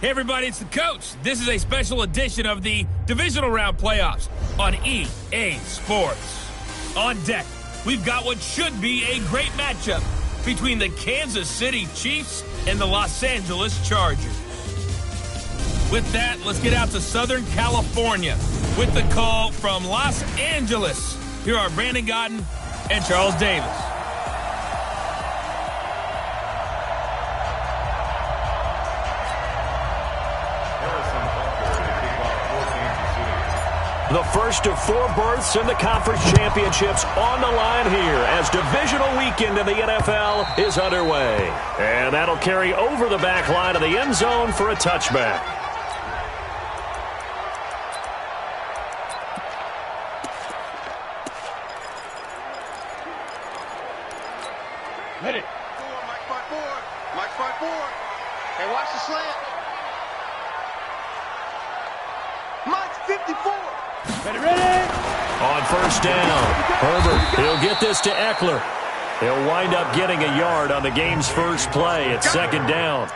Hey everybody, it's the coach. This is a special edition of the Divisional Round Playoffs on EA Sports. On deck, we've got what should be a great matchup between the Kansas City Chiefs and the Los Angeles Chargers. With that, let's get out to Southern California with the call from Los Angeles. Here are Brandon Godden and Charles Davis. The first of 4 berths in the conference championships on the line here as divisional weekend in the NFL is underway. And that'll carry over the back line of the end zone for a touchback. Hit it. Mike's 5-4. Hey, watch the slant. Mike's 54. Ready. On first down, Herbert, he'll get this to Eckler. He'll wind up getting a yard on the game's first play at second down.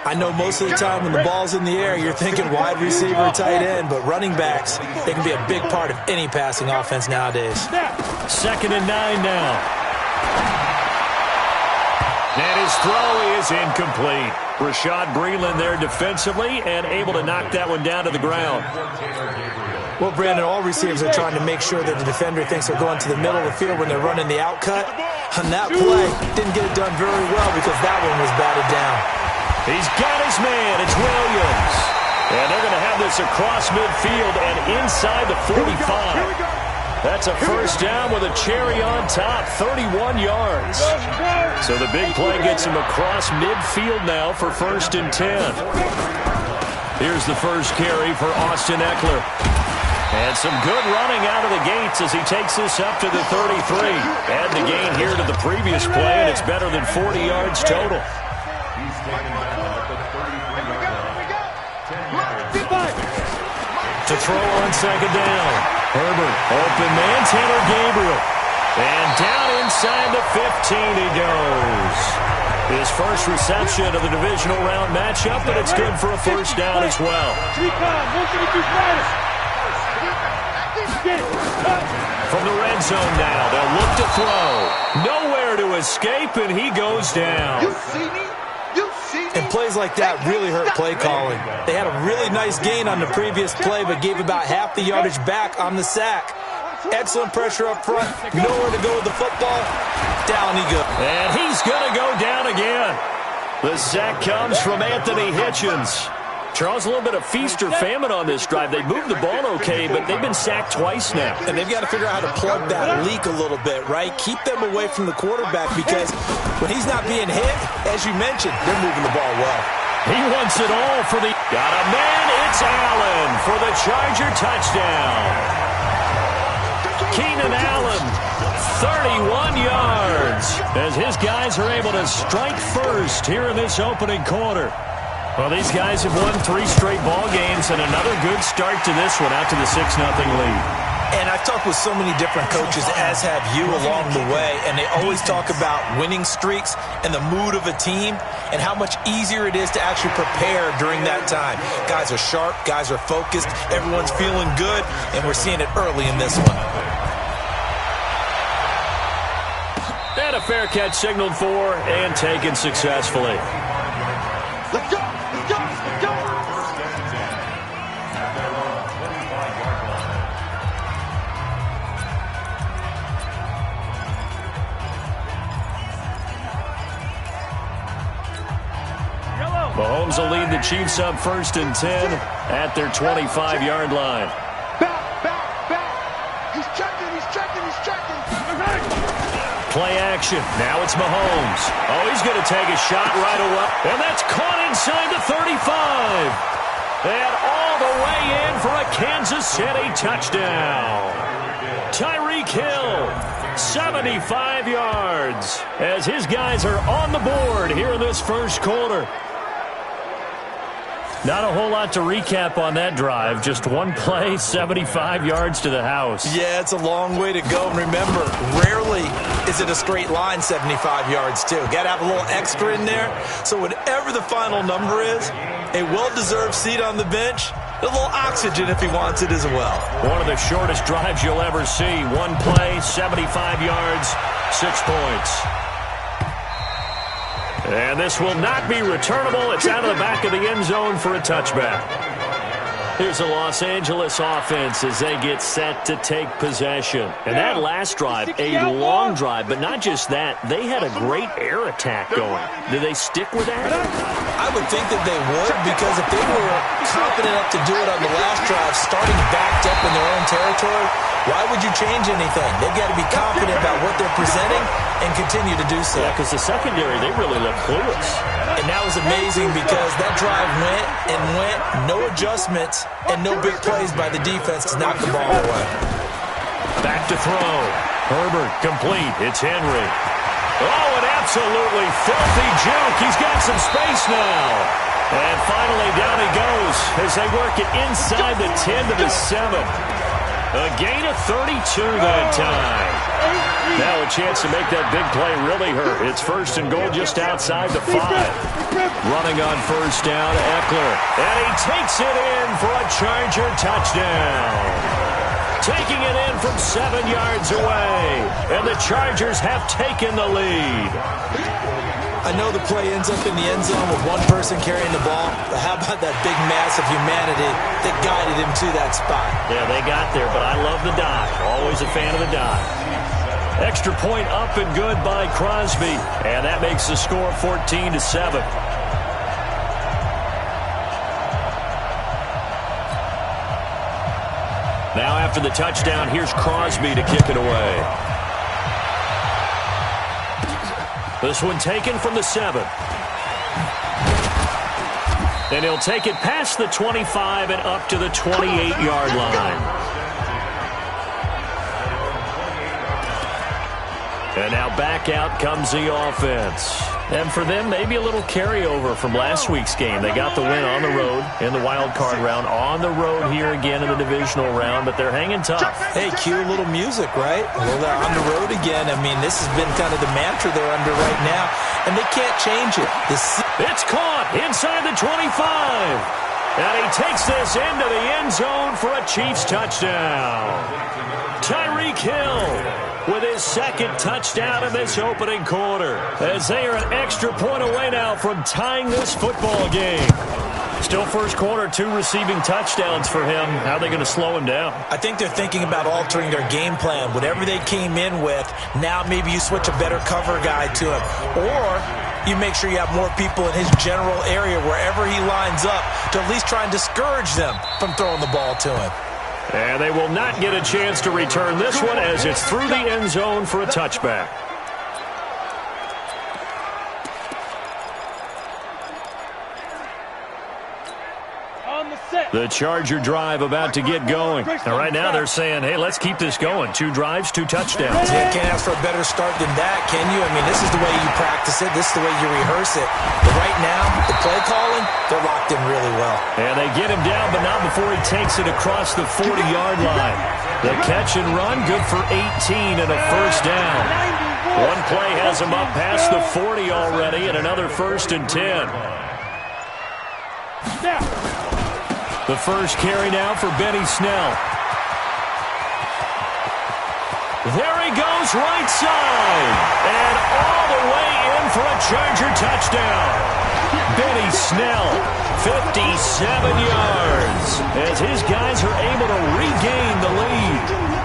I know most of the time when the ball's in the air, you're thinking wide receiver, tight end, but running backs, they can be a big part of any passing offense nowadays. 2nd and 9 now. And his throw is incomplete. Rashad Breeland there defensively and able to knock that one down to the ground. Well, Brandon, all receivers are trying to make sure that the defender thinks they're going to the middle of the field when they're running the out cut. On that play, didn't get it done very well because that one was batted down. He's got his man. It's Williams. And they're going to have this across midfield and inside the 45. That's a first down with a cherry on top, 31 yards. So the big play gets him across midfield now for 1st and 10. Here's the first carry for Austin Eckler. And some good running out of the gates as he takes this up to the 33. Add the gain here to the previous play, and it's better than 40 yards total. To throw on second down. Herbert, open man, Tanner Gabriel. And down inside the 15 he goes. His first reception of the divisional round matchup, but it's good for a first down as well. From the red zone now, they'll look to throw. Nowhere to escape, and he goes down. You see me? And plays like that really hurt play calling. They had a really nice gain on the previous play, but gave about half the yardage back on the sack. Excellent pressure up front. Nowhere to go with the football. Down he goes. And he's going to go down again. The sack comes from Anthony Hitchens. Charles, a little bit of feast or famine on this drive. They moved the ball okay, but they've been sacked twice now. And they've got to figure out how to plug that leak a little bit, right? Keep them away from the quarterback because when he's not being hit, as you mentioned, they're moving the ball well. He wants it all for the... Got a man, it's Allen for the Charger touchdown. Keenan Allen, 31 yards, as his guys are able to strike first here in this opening quarter. Well, these guys have won 3 straight ball games and another good start to this one out to the 6-0 lead. And I've talked with so many different coaches, as have you along the way, and they always talk about winning streaks and the mood of a team and how much easier it is to actually prepare during that time. Guys are sharp, guys are focused, everyone's feeling good, and we're seeing it early in this one. And a fair catch signaled for and taken successfully. Let's go. Mahomes will lead the Chiefs up 1st and 10 at their 25-yard line. Back. He's checking. Play action. Now it's Mahomes. Oh, he's going to take a shot right away. And that's caught inside the 35. And all the way in for a Kansas City touchdown. Tyreek Hill, 75 yards, as his guys are on the board here in this first quarter. Not a whole lot to recap on that drive. Just one play, 75 yards to the house. Yeah, it's a long way to go. And remember, rarely is it a straight line 75 yards, too. Got to have a little extra in there. So whatever the final number is, a well-deserved seat on the bench, a little oxygen if he wants it as well. One of the shortest drives you'll ever see. One play, 75 yards, 6 points. And this will not be returnable. It's out of the back of the end zone for a touchback. Here's the Los Angeles offense as they get set to take possession. And that last drive, a long drive, but not just that. They had a great air attack going. Do they stick with that? I would think that they would, because if they were confident enough to do it on the last drive, starting backed up in their own territory, why would you change anything? They've got to be confident about what they're presenting and continue to do so. Yeah, because the secondary, they really look clueless. And that was amazing because that drive went and went, no adjustments, and no big plays by the defense to knock the ball away. Back to throw. Herbert complete. It's Henry. Oh, an absolutely filthy juke. He's got some space now. And finally down he goes as they work it inside the 10 to the 7. A gain of 32 that time. Now a chance to make that big play really hurt. It's first and goal just outside the 5. Running on first down, Eckler. And he takes it in for a Charger touchdown. Taking it in from 7 yards away. And the Chargers have taken the lead. I know the play ends up in the end zone with one person carrying the ball, but how about that big mass of humanity that guided him to that spot? Yeah, they got there, but I love the dive. Always a fan of the dive. Extra point up and good by Crosby, and that makes the score 14 to 7. Now after the touchdown, here's Crosby to kick it away. This one taken from the 7. And he'll take it past the 25 and up to the 28-yard line. And now back out comes the offense. And for them, maybe a little carryover from last week's game. They got the win on the road in the wild card round, on the road here again in the divisional round, but they're hanging tough. Hey, cue a little music, right? Well, they're on the road again. I mean, this has been kind of the mantra they're under right now, and they can't change it. It's caught inside the 25. And he takes this into the end zone for a Chiefs touchdown. Tyreek Hill with his second touchdown in this opening quarter, as they are an extra point away now from tying this football game. Still first quarter, 2 receiving touchdowns for him. How are they going to slow him down? I think they're thinking about altering their game plan. Whatever they came in with, now maybe you switch a better cover guy to him. Or you make sure you have more people in his general area wherever he lines up to at least try and discourage them from throwing the ball to him. And they will not get a chance to return this one as it's through the end zone for a touchback. The Charger drive about to get going. And right now they're saying, hey, let's keep this going. 2 drives, 2 touchdowns. Yeah, can't ask for a better start than that, can you? I mean, this is the way you practice it. This is the way you rehearse it. But right now, the play calling, they're locked in really well. And they get him down, but not before he takes it across the 40-yard line. The catch and run, good for 18 and a first down. One play has him up past the 40 already, and another first and 10. The first carry now for Benny Snell. There he goes, right side. And all the way in for a Charger touchdown. Benny Snell, 57 yards, as his guys are able to regain the lead.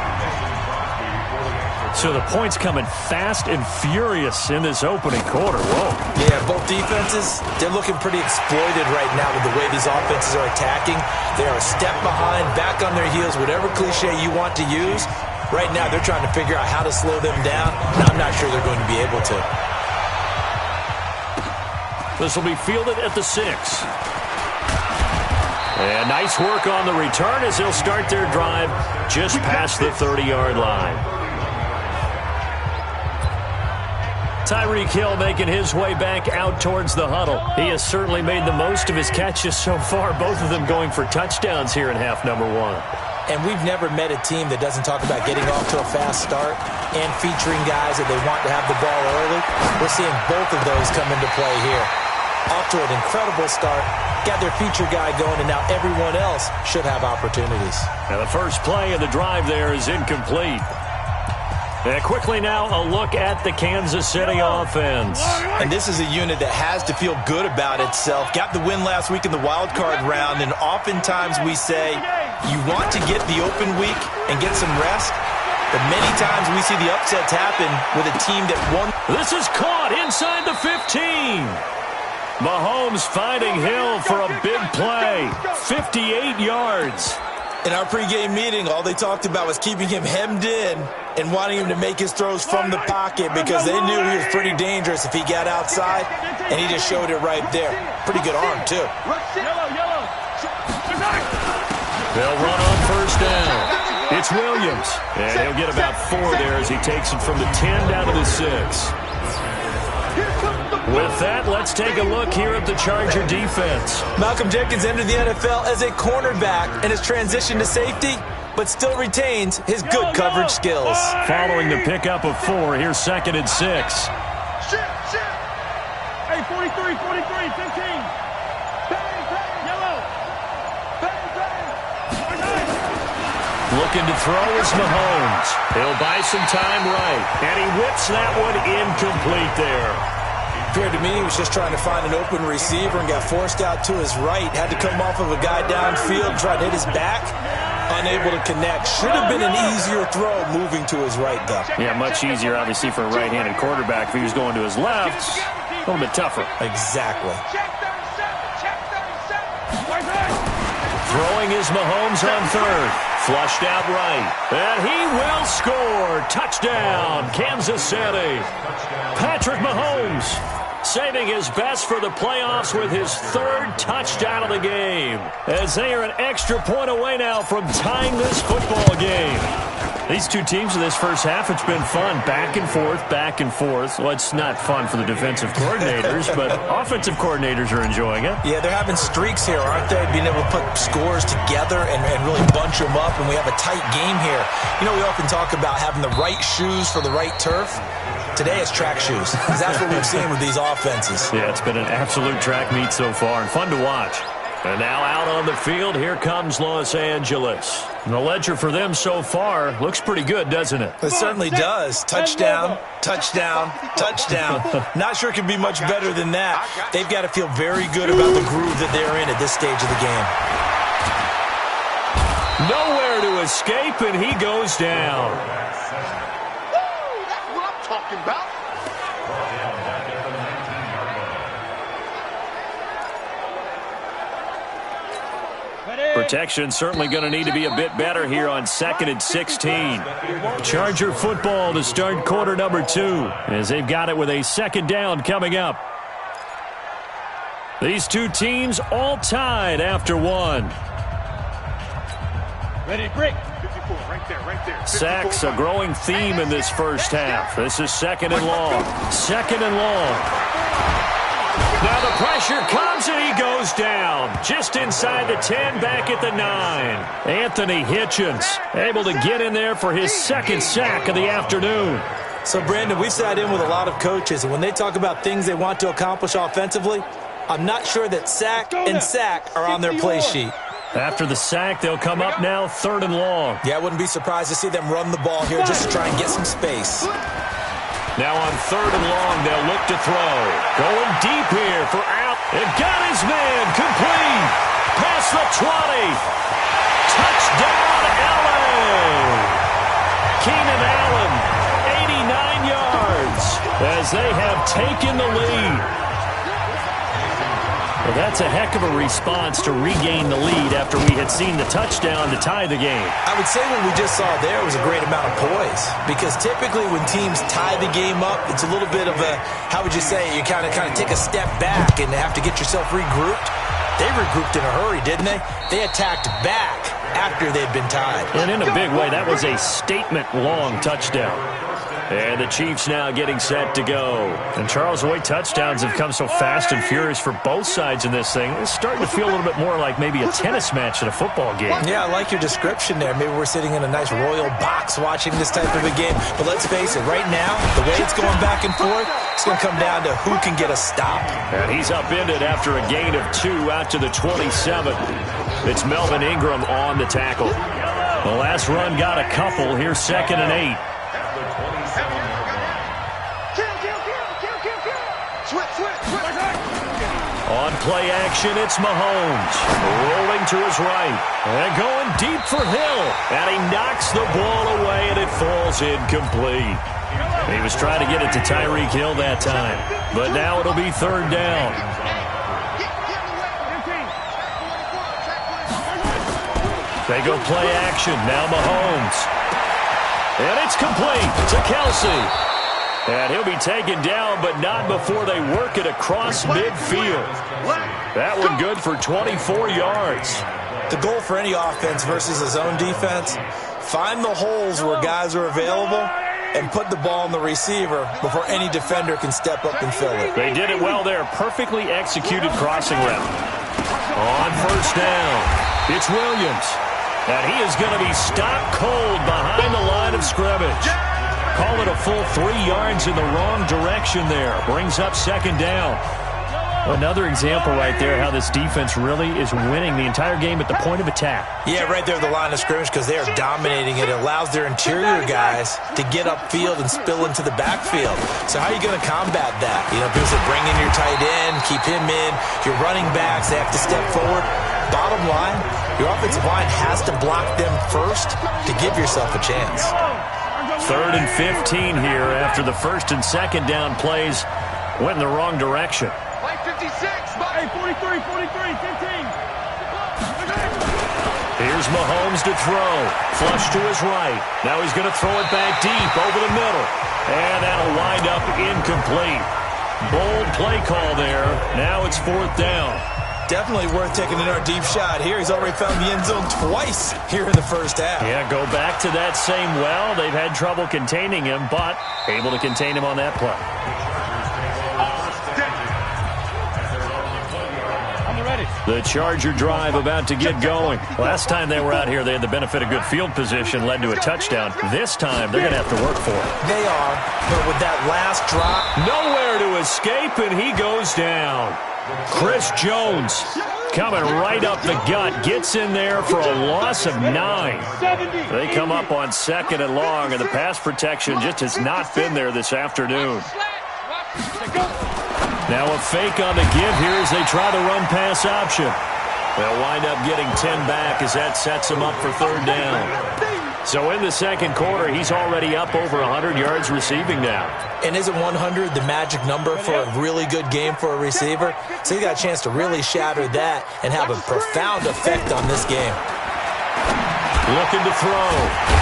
So the points coming fast and furious in this opening quarter. Whoa. Yeah, both defenses, they're looking pretty exploited right now with the way these offenses are attacking. They are a step behind, back on their heels, whatever cliche you want to use. Right now, they're trying to figure out how to slow them down, and I'm not sure they're going to be able to. This will be fielded at the 6. And nice work on the return as they'll start their drive just past the 30-yard line. Tyreek Hill making his way back out towards the huddle. He has certainly made the most of his catches so far, both of them going for touchdowns here in half number one. And we've never met a team that doesn't talk about getting off to a fast start and featuring guys that they want to have the ball early. We're seeing both of those come into play here. Off to an incredible start, got their feature guy going, and now everyone else should have opportunities. And the first play of the drive there is incomplete. And quickly now, a look at the Kansas City offense. And this is a unit that has to feel good about itself. Got the win last week in the wild card round, and oftentimes we say you want to get the open week and get some rest, but many times we see the upsets happen with a team that won. This is caught inside the 15. Mahomes finding Hill for a big play, 58 yards. In our pregame meeting, all they talked about was keeping him hemmed in and wanting him to make his throws from the pocket because they knew he was pretty dangerous if he got outside, and he just showed it right there. Pretty good arm, too. They'll run on first down. It's Williams, and he'll get about 4 there as he takes it from the 10 down to the 6. With that, let's take a look here at the Charger defense. Malcolm Jenkins entered the NFL as a cornerback and has transitioned to safety, but still retains his good coverage skills. Following the pickup of 4, here's 2nd and 6. Hey, 43, 15. Yellow. Looking to throw is Mahomes. He'll buy some time right, and he whips that one incomplete there. Appeared to me he was just trying to find an open receiver and got forced out to his right. Had to come off of a guy downfield, tried to hit his back. Unable to connect. Should have been an easier throw moving to his right, though. Yeah, much easier, obviously, for a right-handed quarterback. If he was going to his left, a little bit tougher. Exactly. Throwing is Mahomes on 3rd. Flushed out right. And he will score. Touchdown, Kansas City. Patrick Mahomes saving his best for the playoffs with his 3rd touchdown of the game, as they are an extra point away now from tying this football game. These two teams in this first half, it's been fun. Back and forth, back and forth. Well, it's not fun for the defensive coordinators, but offensive coordinators are enjoying it. Yeah, they're having streaks here, aren't they? Being able to put scores together and really bunch them up, and we have a tight game here. You know, we often talk about having the right shoes for the right turf. Today it's track shoes, because that's what we've seen with these offenses. Yeah, it's been an absolute track meet so far, and fun to watch. And now out on the field, here comes Los Angeles. And the ledger for them so far looks pretty good, doesn't it? It certainly does. Touchdown, touchdown, touchdown. Not sure it can be much better than that. They've got to feel very good about the groove that they're in at this stage of the game. Nowhere to escape, and he goes down. That's what I'm talking about. Protection certainly going to need to be a bit better here on 2nd and 16. Charger football to start quarter number 2, as they've got it with a 2nd down coming up. These two teams all tied after 1. Ready, break. 54, right there. Sacks a growing theme in this first half. This is 2nd and long. 2nd and long. Now the pressure comes and he goes down. Just inside the 10, back at the 9. Anthony Hitchens able to get in there for his 2nd sack of the afternoon. So, Brandon, we've sat in with a lot of coaches, and when they talk about things they want to accomplish offensively, I'm not sure that sack and sack are on their play sheet. After the sack, they'll come up now 3rd and long. Yeah, I wouldn't be surprised to see them run the ball here just to try and get some space. Now on 3rd and long, they'll look to throw. Going deep here for Allen. And got his man complete. Past the 20. Touchdown, Allen. Keenan Allen, 89 yards as they have taken the lead. Well, that's a heck of a response to regain the lead after we had seen the touchdown to tie the game. I would say what we just saw there was a great amount of poise, because typically when teams tie the game up, it's a little bit of a, how would you say, you kind of take a step back and have to get yourself regrouped. They regrouped in a hurry, didn't they? They attacked back after they'd been tied. And in a big way, that was a statement-long touchdown. And the Chiefs now getting set to go. And Charles, the way touchdowns have come so fast and furious for both sides in this thing, it's starting to feel a little bit more like maybe a tennis match in a football game. Yeah, I like your description there. Maybe we're sitting in a nice royal box watching this type of a game. But let's face it, right now, the way it's going back and forth, it's going to come down to who can get a stop. And he's upended after a gain of 2 out to the 27. It's Melvin Ingram on the tackle. The last run got a couple. Here's 2nd and 8. On play action, it's Mahomes. Rolling to his right. And going deep for Hill. And he knocks the ball away, and it falls incomplete. He was trying to get it to Tyreek Hill that time. But now it'll be 3rd down. They go play action. Now Mahomes. And it's complete to Kelsey. And he'll be taken down, but not before they work it across midfield. That one good for 24 yards. The goal for any offense versus a zone defense, find the holes where guys are available and put the ball on the receiver before any defender can step up and fill it. They did it well there. Perfectly executed crossing route. On 1st down, it's Williams. And he is going to be stopped cold behind the line of scrimmage. Call it a full 3 yards in the wrong direction there. Brings up 2nd down. Another example right there how this defense really is winning the entire game at the point of attack. Yeah, right there at the line of scrimmage because they are dominating it. It allows their interior guys to get upfield and spill into the backfield. So how are you going to combat that? You know, people say bring in your tight end, keep him in. Your running backs, they have to step forward. Bottom line, your offensive line has to block them first to give yourself a chance. 3rd and 15 here after the 1st and 2nd down plays went in the wrong direction. Play 56. Hey, 43, 15. Here's Mahomes to throw. Flush to his right. Now he's going to throw it back deep over the middle. And that'll wind up incomplete. Bold play call there. Now it's 4th down. Definitely worth taking another deep shot here. He's already found the end zone twice here in the 1st half. Yeah, go back to that same well. They've had trouble containing him, but able to contain him on that play. The Charger drive about to get going. Last time they were out here, they had the benefit of good field position, led to a touchdown. This time, they're going to have to work for it. They are, but with that last drop, nowhere to escape, and he goes down. Chris Jones coming right up the gut, gets in there for a loss of 9. They come up on 2nd and long, and the pass protection just has not been there this afternoon. Now a fake on the give here as they try the run pass option. They'll wind up getting 10 back as that sets them up for 3rd down. So in the 2nd quarter, he's already up over 100 yards receiving now. And isn't 100 the magic number for a really good game for a receiver? So he got a chance to really shatter that and have a profound effect on this game. Looking to throw.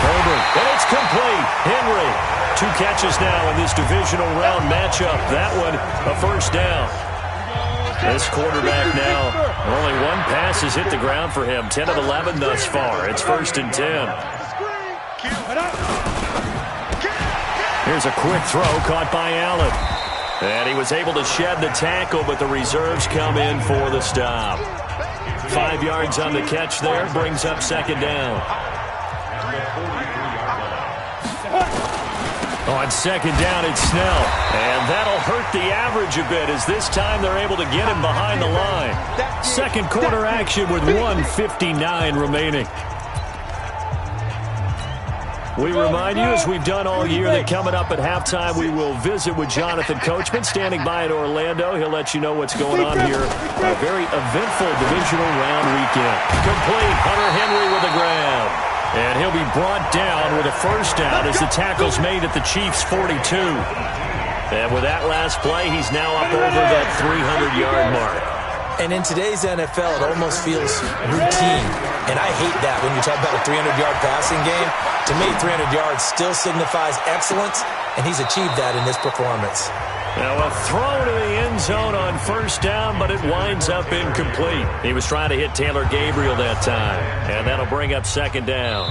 Herbert, and it's complete. Henry, 2 catches now in this divisional round matchup. That one, a 1st down. This quarterback now, only 1 pass has hit the ground for him. 10 of 11 thus far. It's 1st and 10. Here's a quick throw caught by Allen. And he was able to shed the tackle, but the reserves come in for the stop. 5 yards on the catch there, brings up 2nd down. On 2nd down, it's Snell. And that'll hurt the average a bit as this time they're able to get him behind the line. 2nd quarter action with 1:59 remaining. We remind you, as we've done all year, that coming up at halftime, we will visit with Jonathan Coachman, standing by in Orlando. He'll let you know what's going on here. A very eventful divisional round weekend. Complete. Hunter Henry with a grab. And he'll be brought down with a 1st down as the tackle's made at the Chiefs' 42. And with that last play, he's now up over that 300-yard mark. And in today's NFL, it almost feels routine. And I hate that when you talk about a 300-yard passing game. To me, 300 yards still signifies excellence, and he's achieved that in this performance. Now a throw to the end zone on 1st down, but it winds up incomplete. He was trying to hit Taylor Gabriel that time, and that'll bring up 2nd down.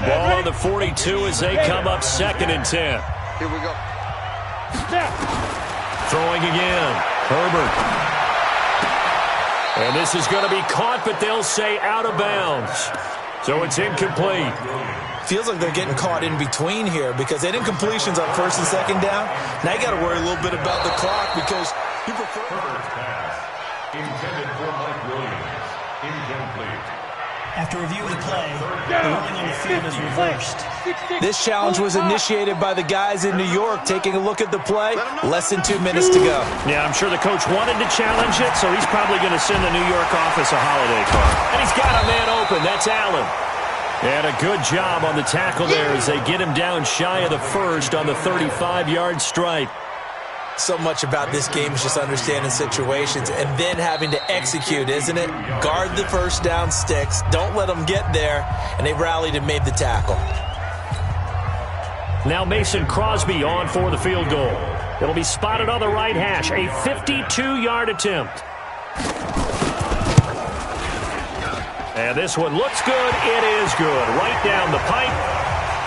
Ball on the 42 as they come up 2nd and 10. Here we go. Throwing again. Herbert. And this is going to be caught, but they'll say out of bounds. So it's incomplete. Feels like they're getting caught in between here because they didn't completions on 1st and 2nd down. Now you got to worry a little bit about the clock because you prefer. Intended for Mike Williams. Incomplete. After review of the play, the ruling on the field is reversed. This challenge was initiated by the guys in New York. Taking a look at the play, less than 2 minutes to go. Yeah, I'm sure the coach wanted to challenge it, so he's probably going to send the New York office a holiday card. And he's got a man open. That's Allen. And a good job on the tackle there as they get him down shy of the first on the 35-yard stripe. So much about this game is just understanding situations and then having to execute, isn't it? Guard the first down sticks. Don't let them get there. And they rallied and made the tackle. Now Mason Crosby on for the field goal. It'll be spotted on the right hash. A 52-yard attempt. And this one looks good. It is good. Right down the pipe.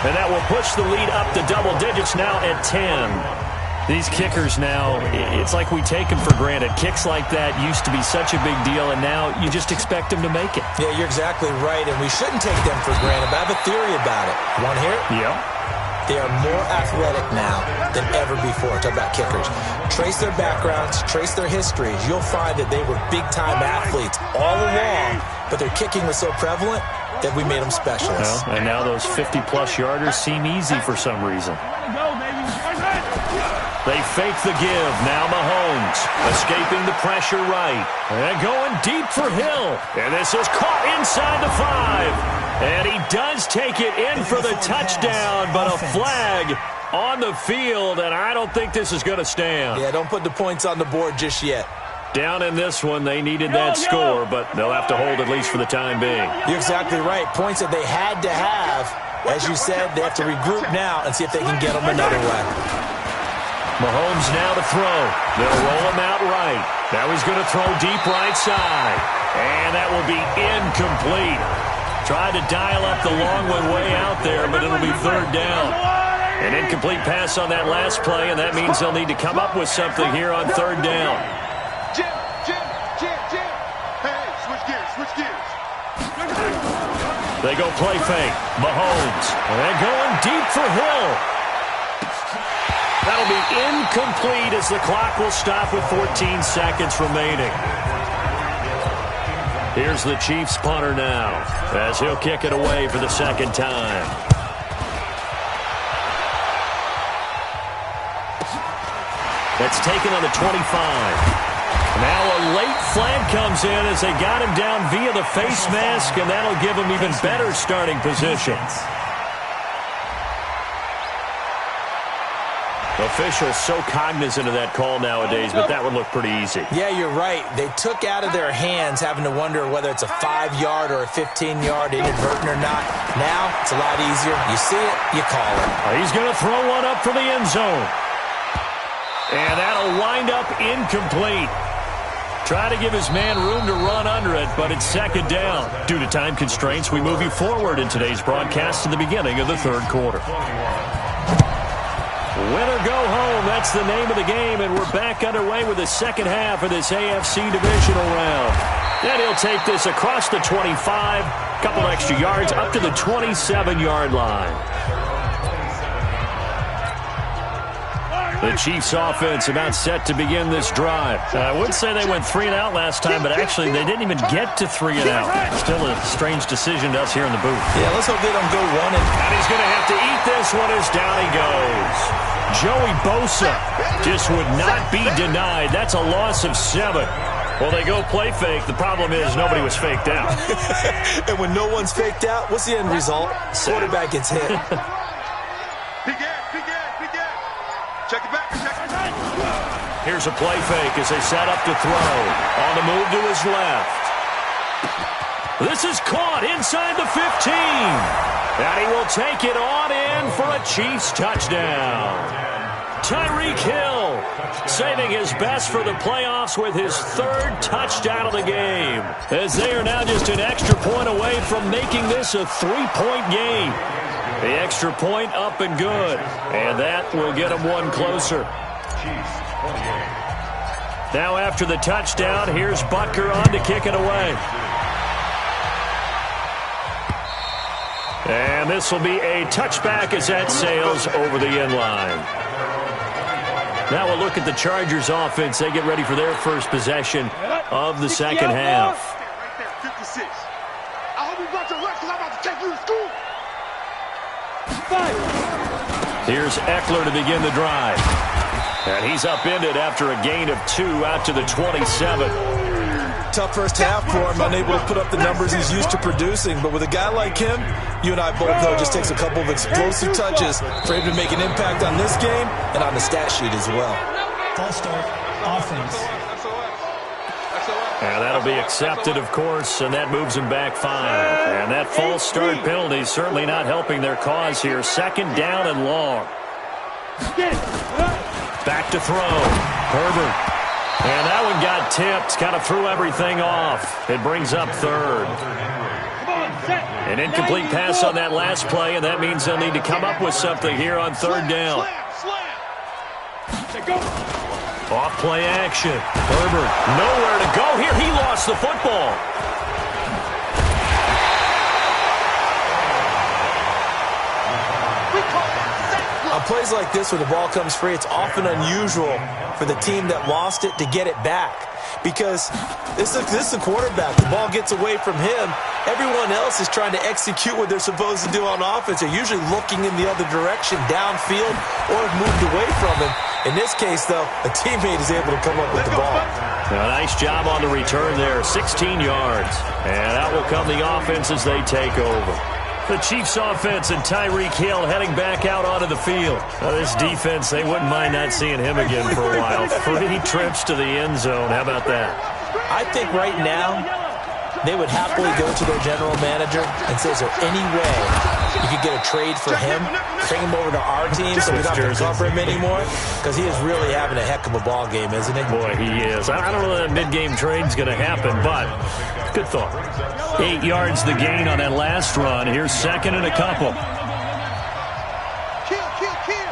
And that will push the lead up to double digits now at 10. These kickers now, it's like we take them for granted. Kicks like that used to be such a big deal, and now you just expect them to make it. Yeah, you're exactly right, and we shouldn't take them for granted, but I have a theory about it. You want to hear it? Yeah. They are more athletic now than ever before. Talk about kickers. Trace their backgrounds, trace their histories. You'll find that they were big-time athletes all along, but their kicking was so prevalent that we made them specialists. Well, and now those 50-plus yarders seem easy for some reason. They fake the give. Now Mahomes escaping the pressure right. And going deep for Hill. And this is caught inside the 5. And he does take it in for the touchdown, but a flag on the field, and I don't think this is going to stand. Yeah, don't put the points on the board just yet. Down in this one, they needed that score, but they'll have to hold at least for the time being. You're exactly right. Points that they had to have. As you said, they have to regroup now and see if they can get them another way. Mahomes now to throw. They'll roll him out right. Now he's going to throw deep right side. And that will be incomplete. Tried to dial up the long one way out there, but it'll be 3rd down. An incomplete pass on that last play, and that means they'll need to come up with something here on 3rd down. Jim. Hey, switch gears. They go play fake. Mahomes. And going deep for Hill. That'll be incomplete as the clock will stop with 14 seconds remaining. Here's the Chiefs punter now as he'll kick it away for the 2nd time. That's taken on the 25. Now a late flag comes in as they got him down via the face mask, and that'll give him even better starting position. Officials so cognizant of that call nowadays, but that would look pretty easy. Yeah, you're right. They took out of their hands having to wonder whether it's a 5-yard or a 15-yard inadvertent or not. Now, it's a lot easier. You see it, you call it. He's going to throw one up for the end zone. And that'll wind up incomplete. Try to give his man room to run under it, but it's 2nd down. Due to time constraints, we move you forward in today's broadcast to the beginning of the 3rd quarter. Win or go home, that's the name of the game, and we're back underway with the 2nd half of this AFC divisional round. And he'll take this across the 25, a couple extra yards, up to the 27-yard line. The Chiefs offense about set to begin this drive. I would say they went 3 and out last time, but actually they didn't even get to 3 and out. Still a strange decision to us here in the booth. Yeah, let's hope they don't go 1 and he's going to have to eat this one as down he goes. Joey Bosa just would not be denied. That's a loss of 7. Well, they go play fake. The problem is nobody was faked out. And when no one's faked out, what's the end result? Quarterback gets hit. Check it back. Here's a play fake as they set up to throw. On the move to his left. This is caught inside the 15. And he will take it on in for a Chiefs touchdown. Tyreek Hill saving his best for the playoffs with his 3rd touchdown of the game. As they are now just an extra point away from making this a 3-point game. The extra point up and good. And that will get them one closer. Now after the touchdown, here's Butker on to kick it away. And this will be a touchback as that sails over the end line. Now we'll look at the Chargers offense. They get ready for their first possession of the second half. Right there, 56. I hope you brought your lunch because I'm about to take you to school. Here's Eckler to begin the drive. And he's upended after a gain of 2 out to the 27. Tough first half for him, unable to put up the numbers he's used to producing. But with a guy like him, you and I both know it just takes a couple of explosive touches for him to make an impact on this game and on the stat sheet as well. False start, offense. And that'll be accepted, of course, and that moves him back 5. And that false start penalty is certainly not helping their cause here. Second down and long. Back to throw. Herbert. And that one got tipped, kind of threw everything off. It brings up third. An incomplete pass on that last play, and that means they'll need to come up with something here on third down. Off play action. Herbert, nowhere to go here. He lost the football. On plays like this where the ball comes free, it's often unusual for the team that lost it to get it back. Because this is the quarterback. The ball gets away from him. Everyone else is trying to execute what they're supposed to do on offense. They're usually looking in the other direction, downfield, or have moved away from him. In this case, though, a teammate is able to come up with the ball. A nice job on the return there, 16 yards. And out will come the offense as they take over. The Chiefs offense and Tyreek Hill heading back out onto the field. Now, this defense, they wouldn't mind not seeing him again for a while. 3 trips to the end zone. How about that? I think right now they would happily go to their general manager and say, is there any way you could get a trade for him, bring him over to our team so we don't have to cover him anymore? Because he is really having a heck of a ball game, isn't he? Boy, he is. I don't know that mid-game trade's going to happen, but good thought. 8 yards the gain on that last run. Here's second and a couple. Kill. Hey,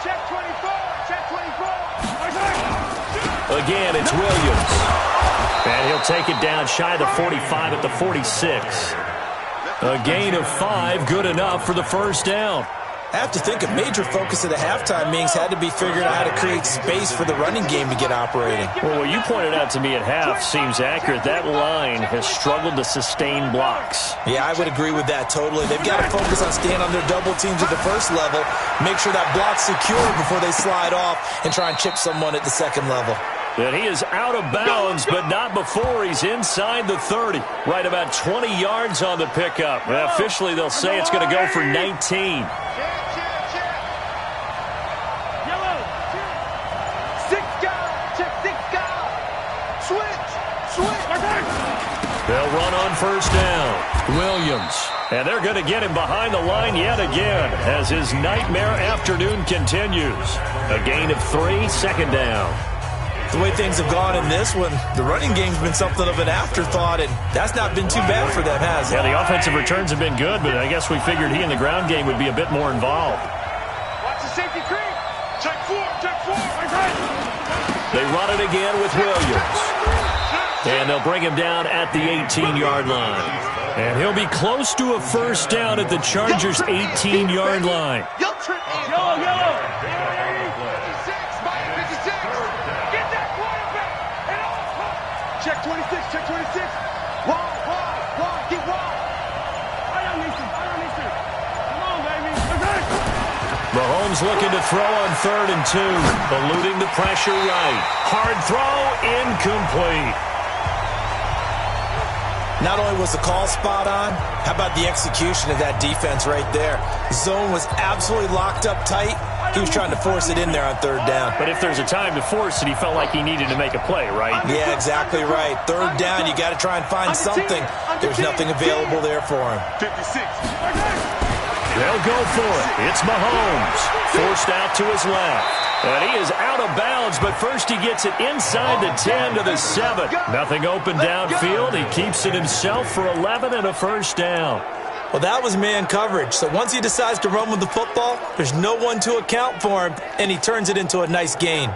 check 24. Again, it's Williams. And he'll take it down shy of the 45 at the 46. A gain of 5, good enough for the first down. I have to think a major focus of the halftime meetings had to be figuring out how to create space for the running game to get operating. Well, what you pointed out to me at half seems accurate. That line has struggled to sustain blocks. Yeah, I would agree with that totally. They've got to focus on staying on their double teams at the first level, make sure that block's secure before they slide off and try and chip someone at the second level. And he is out of bounds, but not before he's inside the 30. Right about 20 yards on the pickup. Well, officially, they'll say it's going to go for 19. They'll run on first down. Williams. And they're going to get him behind the line yet again as his nightmare afternoon continues. A gain of 3, second down. The way things have gone in this one, the running game's been something of an afterthought, and that's not been too bad for them, has it? Yeah, the offensive returns have been good, but I guess we figured he in the ground game would be a bit more involved. Watch the safety creep. Check 4. They run it again with Williams. And they'll bring him down at the 18-yard line. And he'll be close to a first down at the Chargers' 18-yard line. Yellow. 56, minus 56. Get that quarterback. Check 26. Wall. Get wall. Come on, baby. Mahomes looking to throw on 3rd and 2. Eluding the pressure right. Hard throw, incomplete. Not only was the call spot on, how about the execution of that defense right there? Zone was absolutely locked up tight. He was trying to force it in there on 3rd down. But if there's a time to force it, he felt like he needed to make a play, right? Yeah, exactly right. 3rd down, you got to try and find something. There's nothing available there for him. 56. They'll go for it. It's Mahomes. Forced out to his left. And he is out of bounds, but first he gets it inside the 10 to the 7. Nothing open downfield. He keeps it himself for 11 and a first down. Well, that was man coverage. So once he decides to run with the football, there's no one to account for him, and he turns it into a nice gain.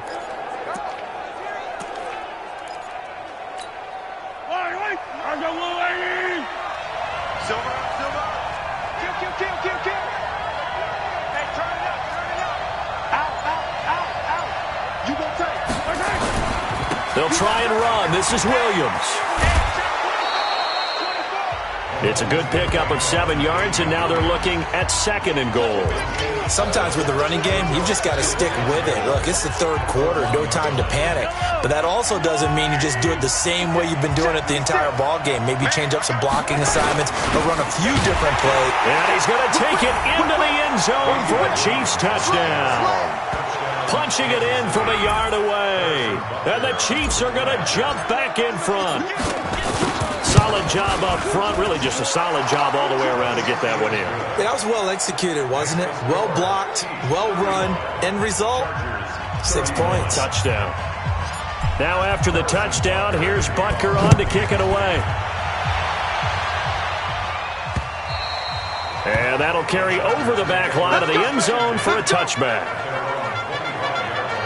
They'll try and run. This is Williams. It's a good pickup of 7 yards, and now they're looking at 2nd and goal. Sometimes with the running game, you've just got to stick with it. Look, it's the third quarter, no time to panic. But that also doesn't mean you just do it the same way you've been doing it the entire ball game. Maybe change up some blocking assignments or run a few different plays. And he's going to take it into the end zone for a Chiefs touchdown. Punching it in from a yard away. And the Chiefs are going to jump back in front. Solid job up front. Really just a solid job all the way around to get that one in. Yeah, that was well executed, wasn't it? Well blocked, well run. End result, 6 points. Touchdown. Now after the touchdown, here's Butker on to kick it away. And that'll carry over the back line of the end zone for a touchback.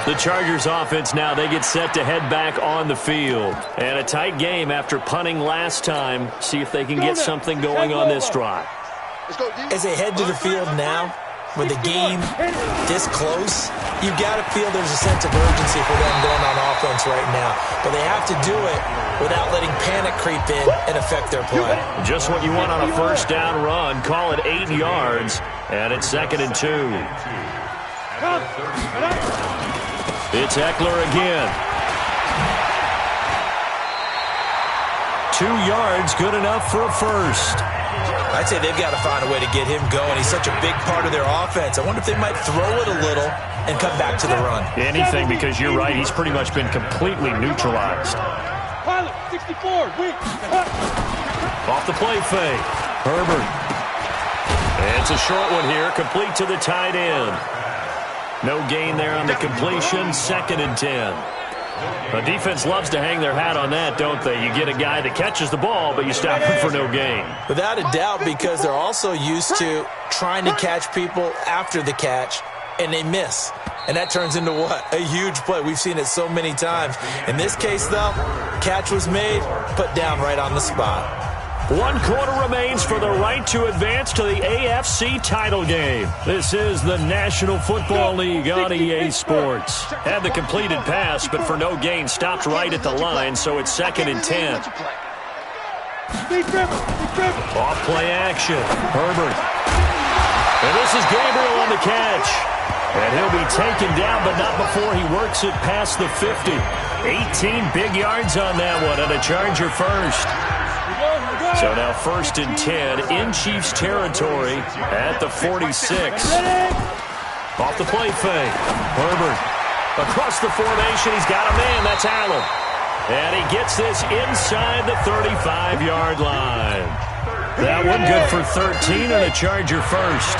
The Chargers offense now, they get set to head back on the field. And a tight game after punting last time. See if they can get something going on this drive. As they head to the field now, with the game this close, you've got to feel there's a sense of urgency for them going on offense right now. But they have to do it without letting panic creep in and affect their play. Just what you want on a first down run. Call it 8 yards, and it's 2nd and 2. It's Eckler again. 2 yards, good enough for a first. I'd say they've got to find a way to get him going. He's such a big part of their offense. I wonder if they might throw it a little and come back to the run. Anything, because you're right, he's pretty much been completely neutralized. Off the play fake. Herbert. And it's a short one here, complete to the tight end. No gain there on the completion, 2nd and 10. The defense loves to hang their hat on that, don't they? You get a guy that catches the ball, but you stop him for no gain. Without a doubt, because they're also used to trying to catch people after the catch, and they miss. And that turns into what? A huge play. We've seen it so many times. In this case, though, catch was made, put down right on the spot. 1 quarter remains for the right to advance to the AFC title game. This is the National Football League on EA Sports. Had the completed pass, but for no gain, stopped right at the line, so it's 2nd and 10. Off play action. Herbert. And this is Gabriel on the catch. And he'll be taken down, but not before he works it past the 50. 18 big yards on that one, and a Charger first. So now 1st and 10 in Chiefs territory at the 46. Off the play fake. Herbert across the formation. He's got a man. That's Allen. And he gets this inside the 35-yard line. That one good for 13 and a Charger first.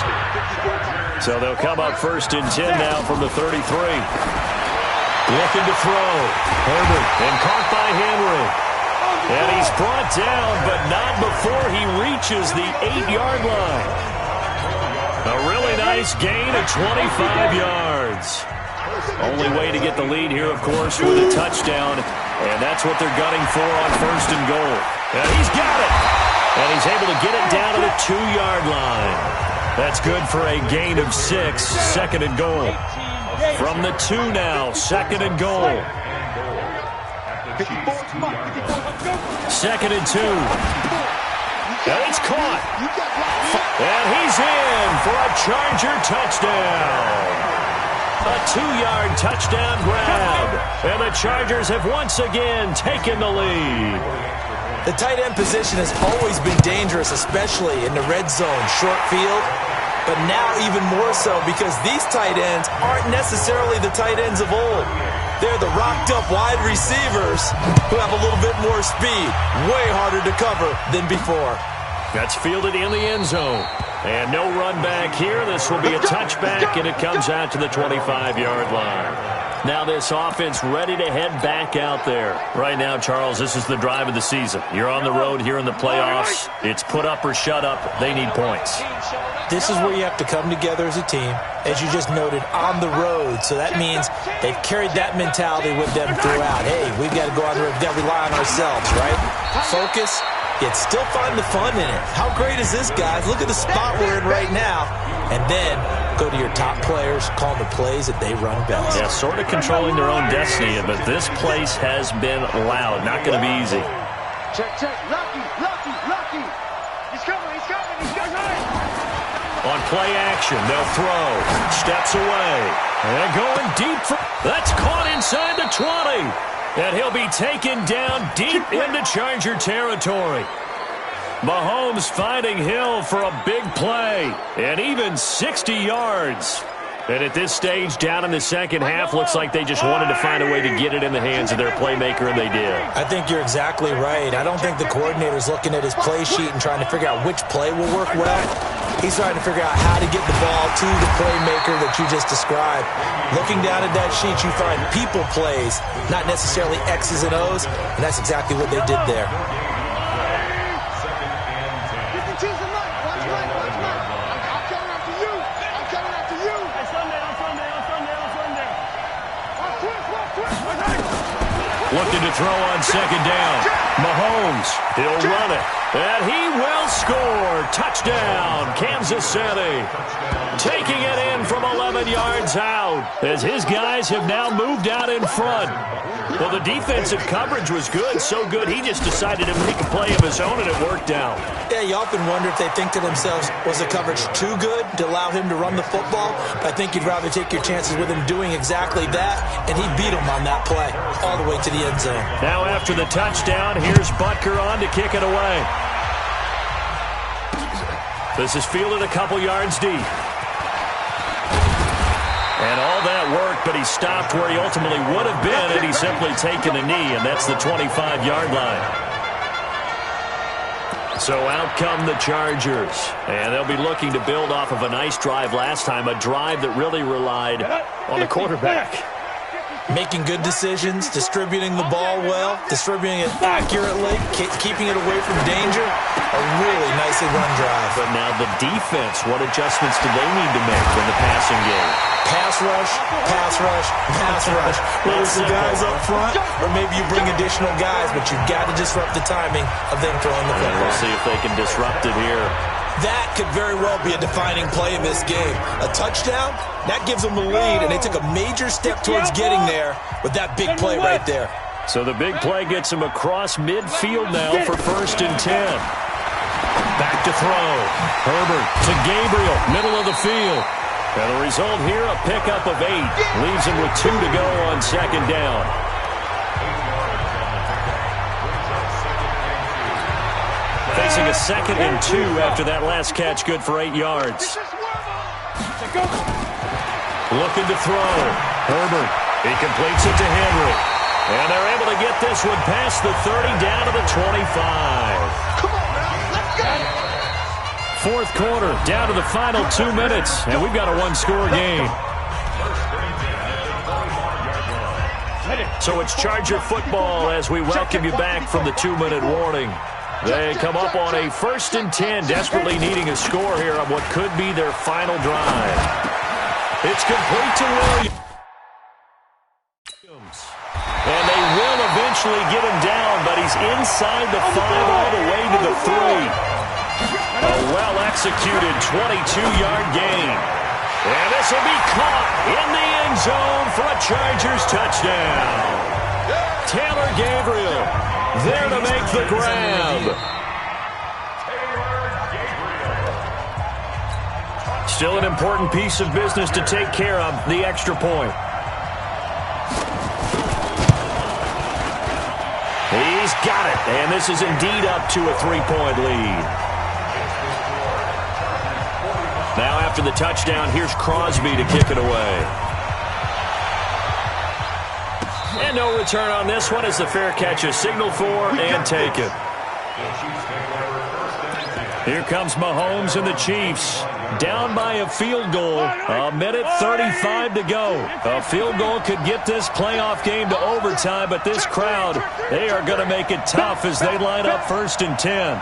So they'll come up 1st and 10 now from the 33. Looking to throw. Herbert and caught by Henry. And he's brought down, but not before he reaches the 8-yard line. A really nice gain of 25 yards. Only way to get the lead here, of course, with a touchdown. And that's what they're gunning for on 1st and goal. And he's got it. And he's able to get it down to the 2-yard line. That's good for a gain of 6, 2nd and goal. From the 2 now, 2nd and goal. 2nd and 2. And it's caught. And he's in for a Charger touchdown. A 2-yard touchdown grab. And the Chargers have once again taken the lead. The tight end position has always been dangerous, especially in the red zone, short field. But now even more so because these tight ends aren't necessarily the tight ends of old. They're the rocked-up wide receivers who have a little bit more speed. Way harder to cover than before. That's fielded in the end zone. And no run back here. This will be a touchback, and it comes out to the 25-yard line. Now this offense ready to head back out there. Right now, Charles, this is the drive of the season. You're on the road here in the playoffs. It's put up or shut up. They need points. This is where you have to come together as a team, as you just noted, on the road. So that means they've carried that mentality with them throughout. Hey, we've got to go on the road. We've got to rely on ourselves, right? Focus, yet still find the fun in it. How great is this, guys? Look at the spot we're in right now. And then go to your top players, call the plays that they run best. Yeah, sort of controlling their own destiny, but this place has been loud. Not going to be easy. Check, check. Lucky, lucky, lucky. He's coming, he's coming, he's coming. On play action, they'll throw. Steps away. And going deep. That's caught inside the 20. And he'll be taken down deep into Charger territory. Mahomes finding Hill for a big play. And even 60 yards. And at this stage, down in the second half, looks like they just wanted to find a way to get it in the hands of their playmaker, and they did. I think you're exactly right. I don't think the coordinator's looking at his play sheet and trying to figure out which play will work well. He's trying to figure out how to get the ball to the playmaker that you just described. Looking down at that sheet, you find people plays, not necessarily X's and O's, and that's exactly what they did there. Looking to throw on second down. Mahomes, he'll run it. And he will score. Touchdown, Kansas City. Taking it in from 11 yards out as his guys have now moved out in front. Well, the defensive coverage was good, so good he just decided to make a play of his own, and it worked out. Yeah, you often wonder if they think to themselves, was the coverage too good to allow him to run the football? I think you'd rather take your chances with him doing exactly that, and he beat him on that play all the way to the end zone. Now after the touchdown, here's Butker on to kick it away. This is fielded a couple yards deep. And all that worked, but he stopped where he ultimately would have been had he simply taken a knee, and that's the 25-yard line. So out come the Chargers, and they'll be looking to build off of a nice drive last time, a drive that really relied on the quarterback. Making good decisions, distributing the ball well, distributing it accurately, keeping it away from danger. A really nicely run drive. But now the defense, what adjustments do they need to make in the passing game? Pass rush, pass rush, pass rush. Whether it's the guys up front or maybe you bring additional guys, but you've got to disrupt the timing of them throwing the football. We'll see if they can disrupt it here. That could very well be a defining play in this game. A touchdown, that gives them the lead, and they took a major step towards getting there with that big play right there. So the big play gets them across midfield now for 1st and 10. Back to throw. Herbert to Gabriel, middle of the field. And the result here, a pickup of 8. Leaves him with 2 to go on second down. Facing a 2nd and 2 after that last catch, good for 8 yards. Looking to throw. Herbert, he completes it to Henry. And they're able to get this one past the 30 down to the 25. Come on now, let's go. 4th quarter, down to the final 2 minutes, and we've got a 1-score game. So it's Charger football as we welcome you back from the 2-minute warning. They come up on a 1st and 10, desperately needing a score here on what could be their final drive. It's complete to Williams. And they will eventually get him down, but he's inside the 5 all the way to the 3. A well-executed 22-yard gain. And this will be caught in the end zone for a Chargers touchdown. Taylor Gabriel there to make the grab. Still an important piece of business to take care of, the extra point. He's got it, and this is indeed up to a 3-point lead. Now after the touchdown, here's Crosby to kick it away. And no return on this one as the fair catch is signaled for and taken. Here comes Mahomes and the Chiefs. Down by a field goal. A minute 35 to go. A field goal could get this playoff game to overtime, but this crowd, they are going to make it tough as they line up 1st and 10.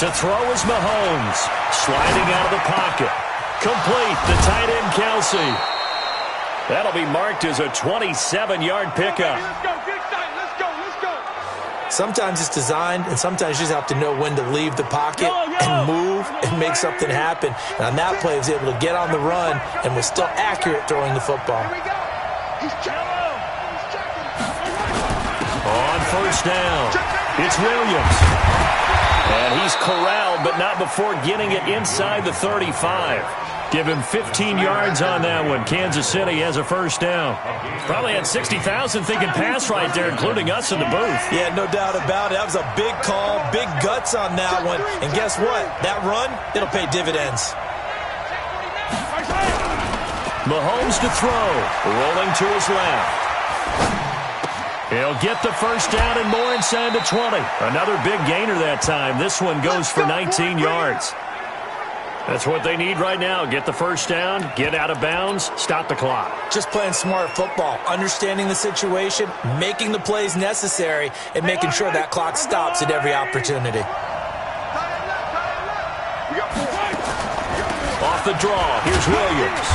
To throw is Mahomes. Sliding out of the pocket. Complete. The tight end, Kelsey. That'll be marked as a 27-yard pickup. Sometimes it's designed, and sometimes you just have to know when to leave the pocket and move and make something happen. And on that play, he was able to get on the run and was still accurate throwing the football. On 1st down, it's Williams. And he's corralled, but not before getting it inside the 35. Give him 15 yards on that one. Kansas City has a 1st down. Probably had 60,000 thinking pass right there, including us in the booth. Yeah, no doubt about it. That was a big call, big guts on that one. And guess what? That run, it'll pay dividends. Mahomes to throw. Rolling to his left. He'll get the 1st down and more inside the 20. Another big gainer that time. This one goes for 19 yards. That's what they need right now. Get the 1st down, get out of bounds, stop the clock. Just playing smart football, understanding the situation, making the plays necessary, and making sure that clock stops at every opportunity. Off the draw, here's Williams.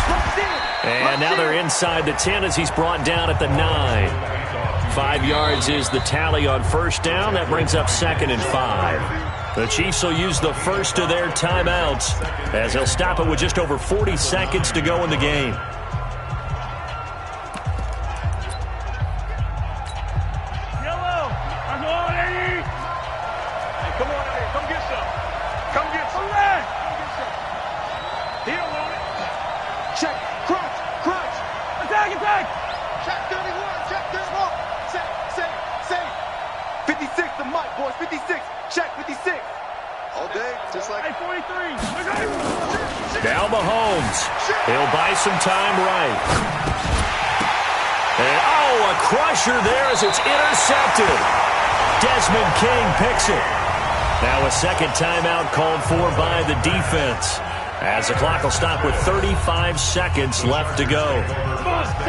And now they're inside the 10 as he's brought down at the 9. 5 yards is the tally on 1st down. That brings up 2nd and 5. The Chiefs will use the first of their timeouts as they'll stop it with just over 40 seconds to go in the game. Now Mahomes. He'll buy some time right. And, a crusher there as it's intercepted. Desmond King picks it. Now a 2nd timeout called for by the defense, as the clock will stop with 35 seconds left to go.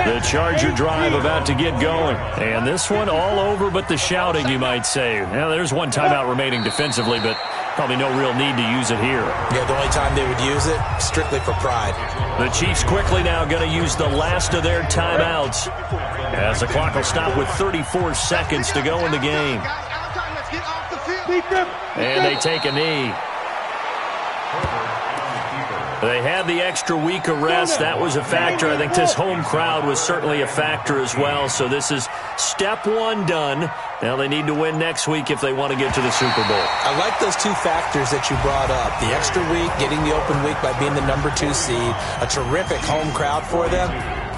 The Charger drive about to get going. And this one all over but the shouting, you might say. Now there's one timeout remaining defensively, but probably no real need to use it here. Yeah, the only time they would use it, strictly for pride. The Chiefs quickly now going to use the last of their timeouts, as the clock will stop with 34 seconds to go in the game. And they take a knee. They had the extra week of rest. That was a factor. I think this home crowd was certainly a factor as well. So this is step 1 done. Now they need to win next week if they want to get to the Super Bowl. I like those 2 factors that you brought up. The extra week, getting the open week by being the number 2 seed, a terrific home crowd for them,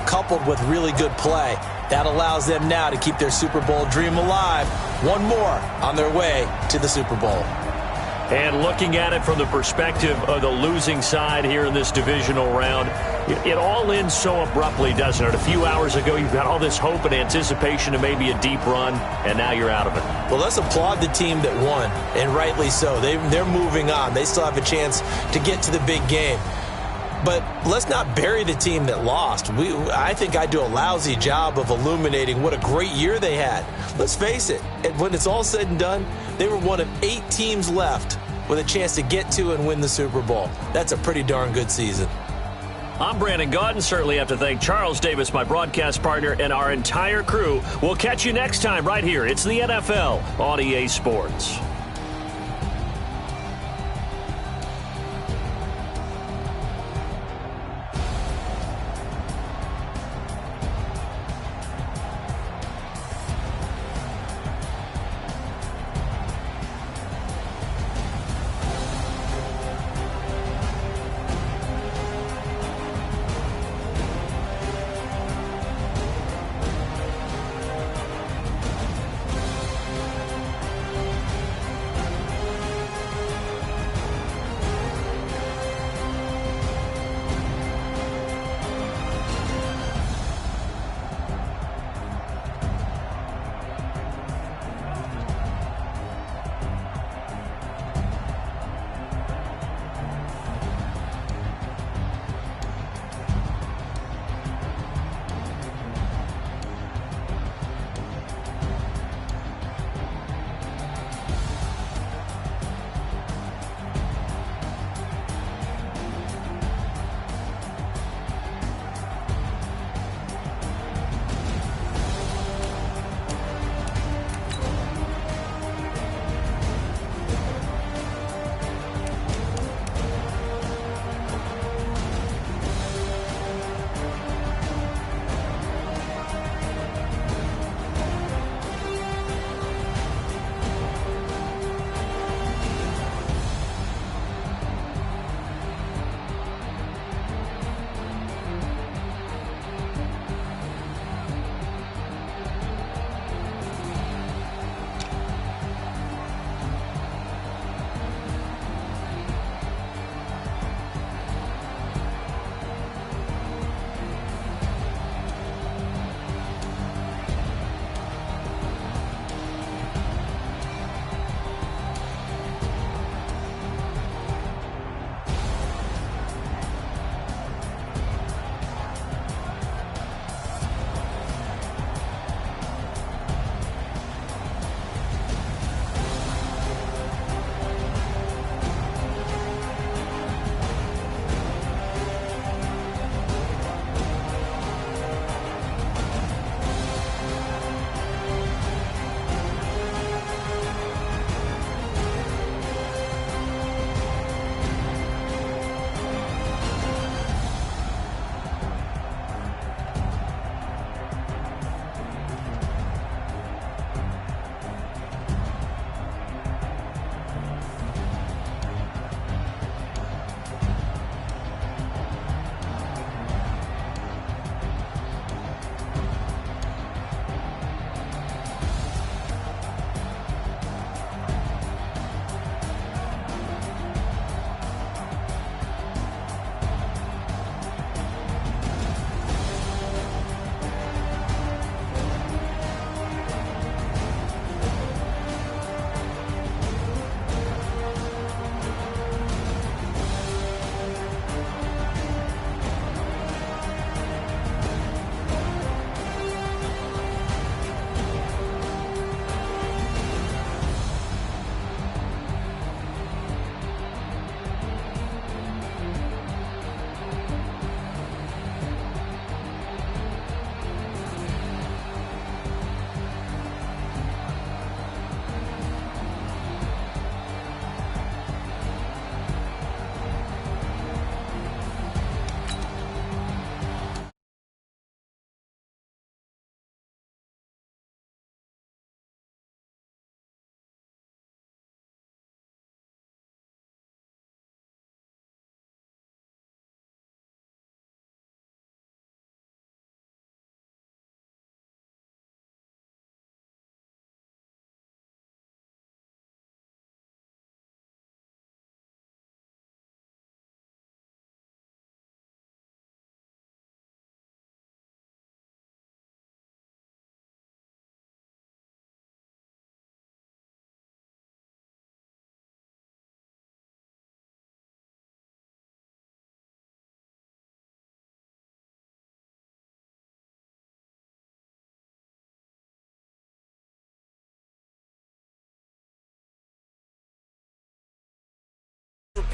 coupled with really good play. That allows them now to keep their Super Bowl dream alive. One more on their way to the Super Bowl. And looking at it from the perspective of the losing side here in this divisional round, it all ends so abruptly, doesn't it? A few hours ago, you've got all this hope and anticipation of maybe a deep run, and now you're out of it. Well, let's applaud the team that won, and rightly so. They're moving on. They still have a chance to get to the big game. But let's not bury the team that lost. I think I do a lousy job of illuminating what a great year they had. Let's face it, when it's all said and done, they were one of 8 teams left with a chance to get to and win the Super Bowl. That's a pretty darn good season. I'm Brandon Gaudin. Certainly have to thank Charles Davis, my broadcast partner, and our entire crew. We'll catch you next time right here. It's the NFL on EA Sports.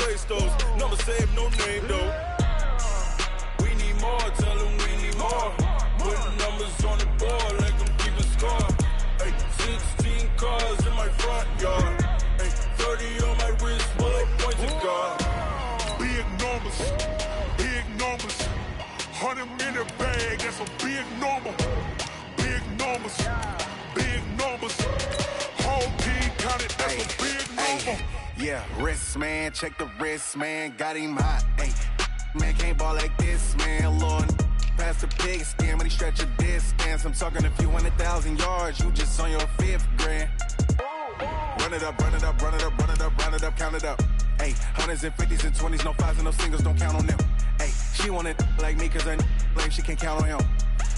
replace those. Number save, no name though. We need more, tell them we need more. Putting numbers on the board, let them keep a score. Ay, 16 cars in my front yard. Ay, 30 on my wrist, bullet point to God. Big numbers, big numbers. 100 in the bag, that's a big number. Big numbers, big numbers. Whole team counted, that's a big number. Yeah, wrist man, check the wrist man, got him hot. Ay, man can't ball like this, man. Lord, pass the pig skin when he stretch a distance. I'm talking a few 100,000 yards, you just on your 5th grand. Run it up, run it up, run it up, run it up, run it up, count it up. Ay, 100s and 50s and 20s, no 5s and no singles, don't count on them. Ay, she want it like me, cause her like she can't count on him.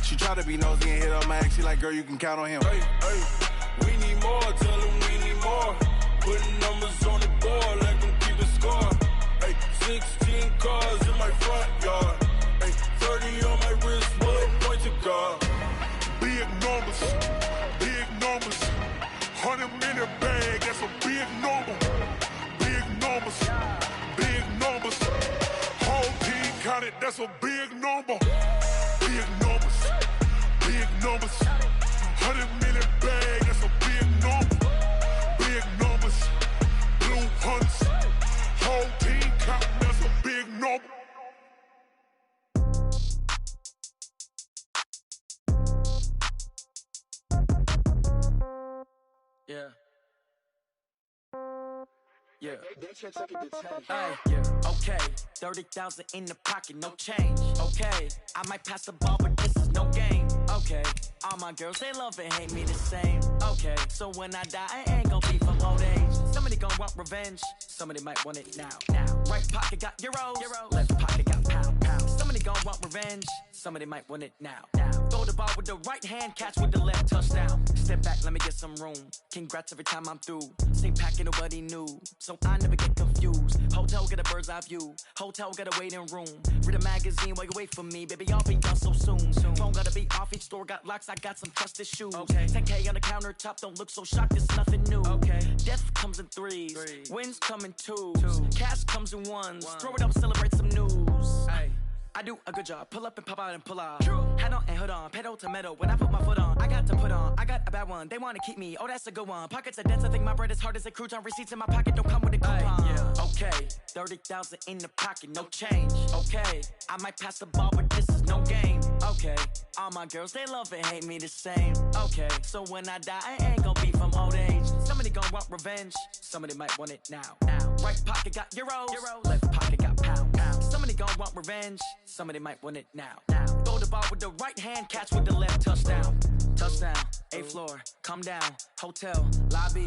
She try to be nosy and hit up my ex, she like, girl, you can count on him. Hey, hey, we need more, tell them we need more. Putting numbers on the board, let them keep a score. Hey, 16 cars in my front yard. Hey, 30 on my wrist, bullet point to God. Big numbers, big numbers. 100 in the bag, that's a big number. Big numbers, big numbers. Whole team counted, that's a big number. Big numbers, big numbers. 100 in the bag, that's a big number. Big numbers, blue hunts. Whole team counting, that's a big number. Yeah. Yeah. Hey, yeah. Okay. 30,000 in the pocket, no change. Okay. I might pass the ball, but this is no game. Okay. All my girls, they love and hate me the same. Okay. So when I die, I ain't gon' be from old age. Somebody gon' want revenge. Somebody might want it now. Right pocket got euros. Left pocket got pound. Somebody gon' want revenge. Somebody might want it now. Throw the ball with the right hand, catch with the left, touchdown. Step back, let me get some room. Congrats every time I'm through. Same packet, nobody knew, so I never get confused. Hotel get a bird's eye view. Hotel get a waiting room. Read a magazine while you wait for me, baby. I'll be done so soon. Phone gotta be off, each store got locks. I got some trusted shoes. Okay. 10K on the countertop, don't look so shocked. It's nothing new. Okay. Death comes in threes. Wins come in twos. Cash comes in ones. Throw it up, celebrate some news. Hey. I do a good job, pull up and pop out and pull out. Head on and hood on, pedal to metal. When I put my foot on, I got to put on. I got a bad one, they wanna keep me. Oh, that's a good one. Pockets are dense, I think my bread is hard as a crouton. Receipts in my pocket don't come with a coupon. Yeah. Okay, 30,000 in the pocket, no change. Okay, I might pass the ball, but this is no game. Okay, all my girls, they love and hate me the same. Okay, so when I die, I ain't gon' be from old age. Somebody gon' want revenge, somebody might want it now. Right pocket got euros. Left pocket got pound. Somebody gon' want revenge, somebody might want it now. Throw the ball with the right hand, catch with the left, touchdown. Touchdown, 8th floor, come down, hotel, lobby.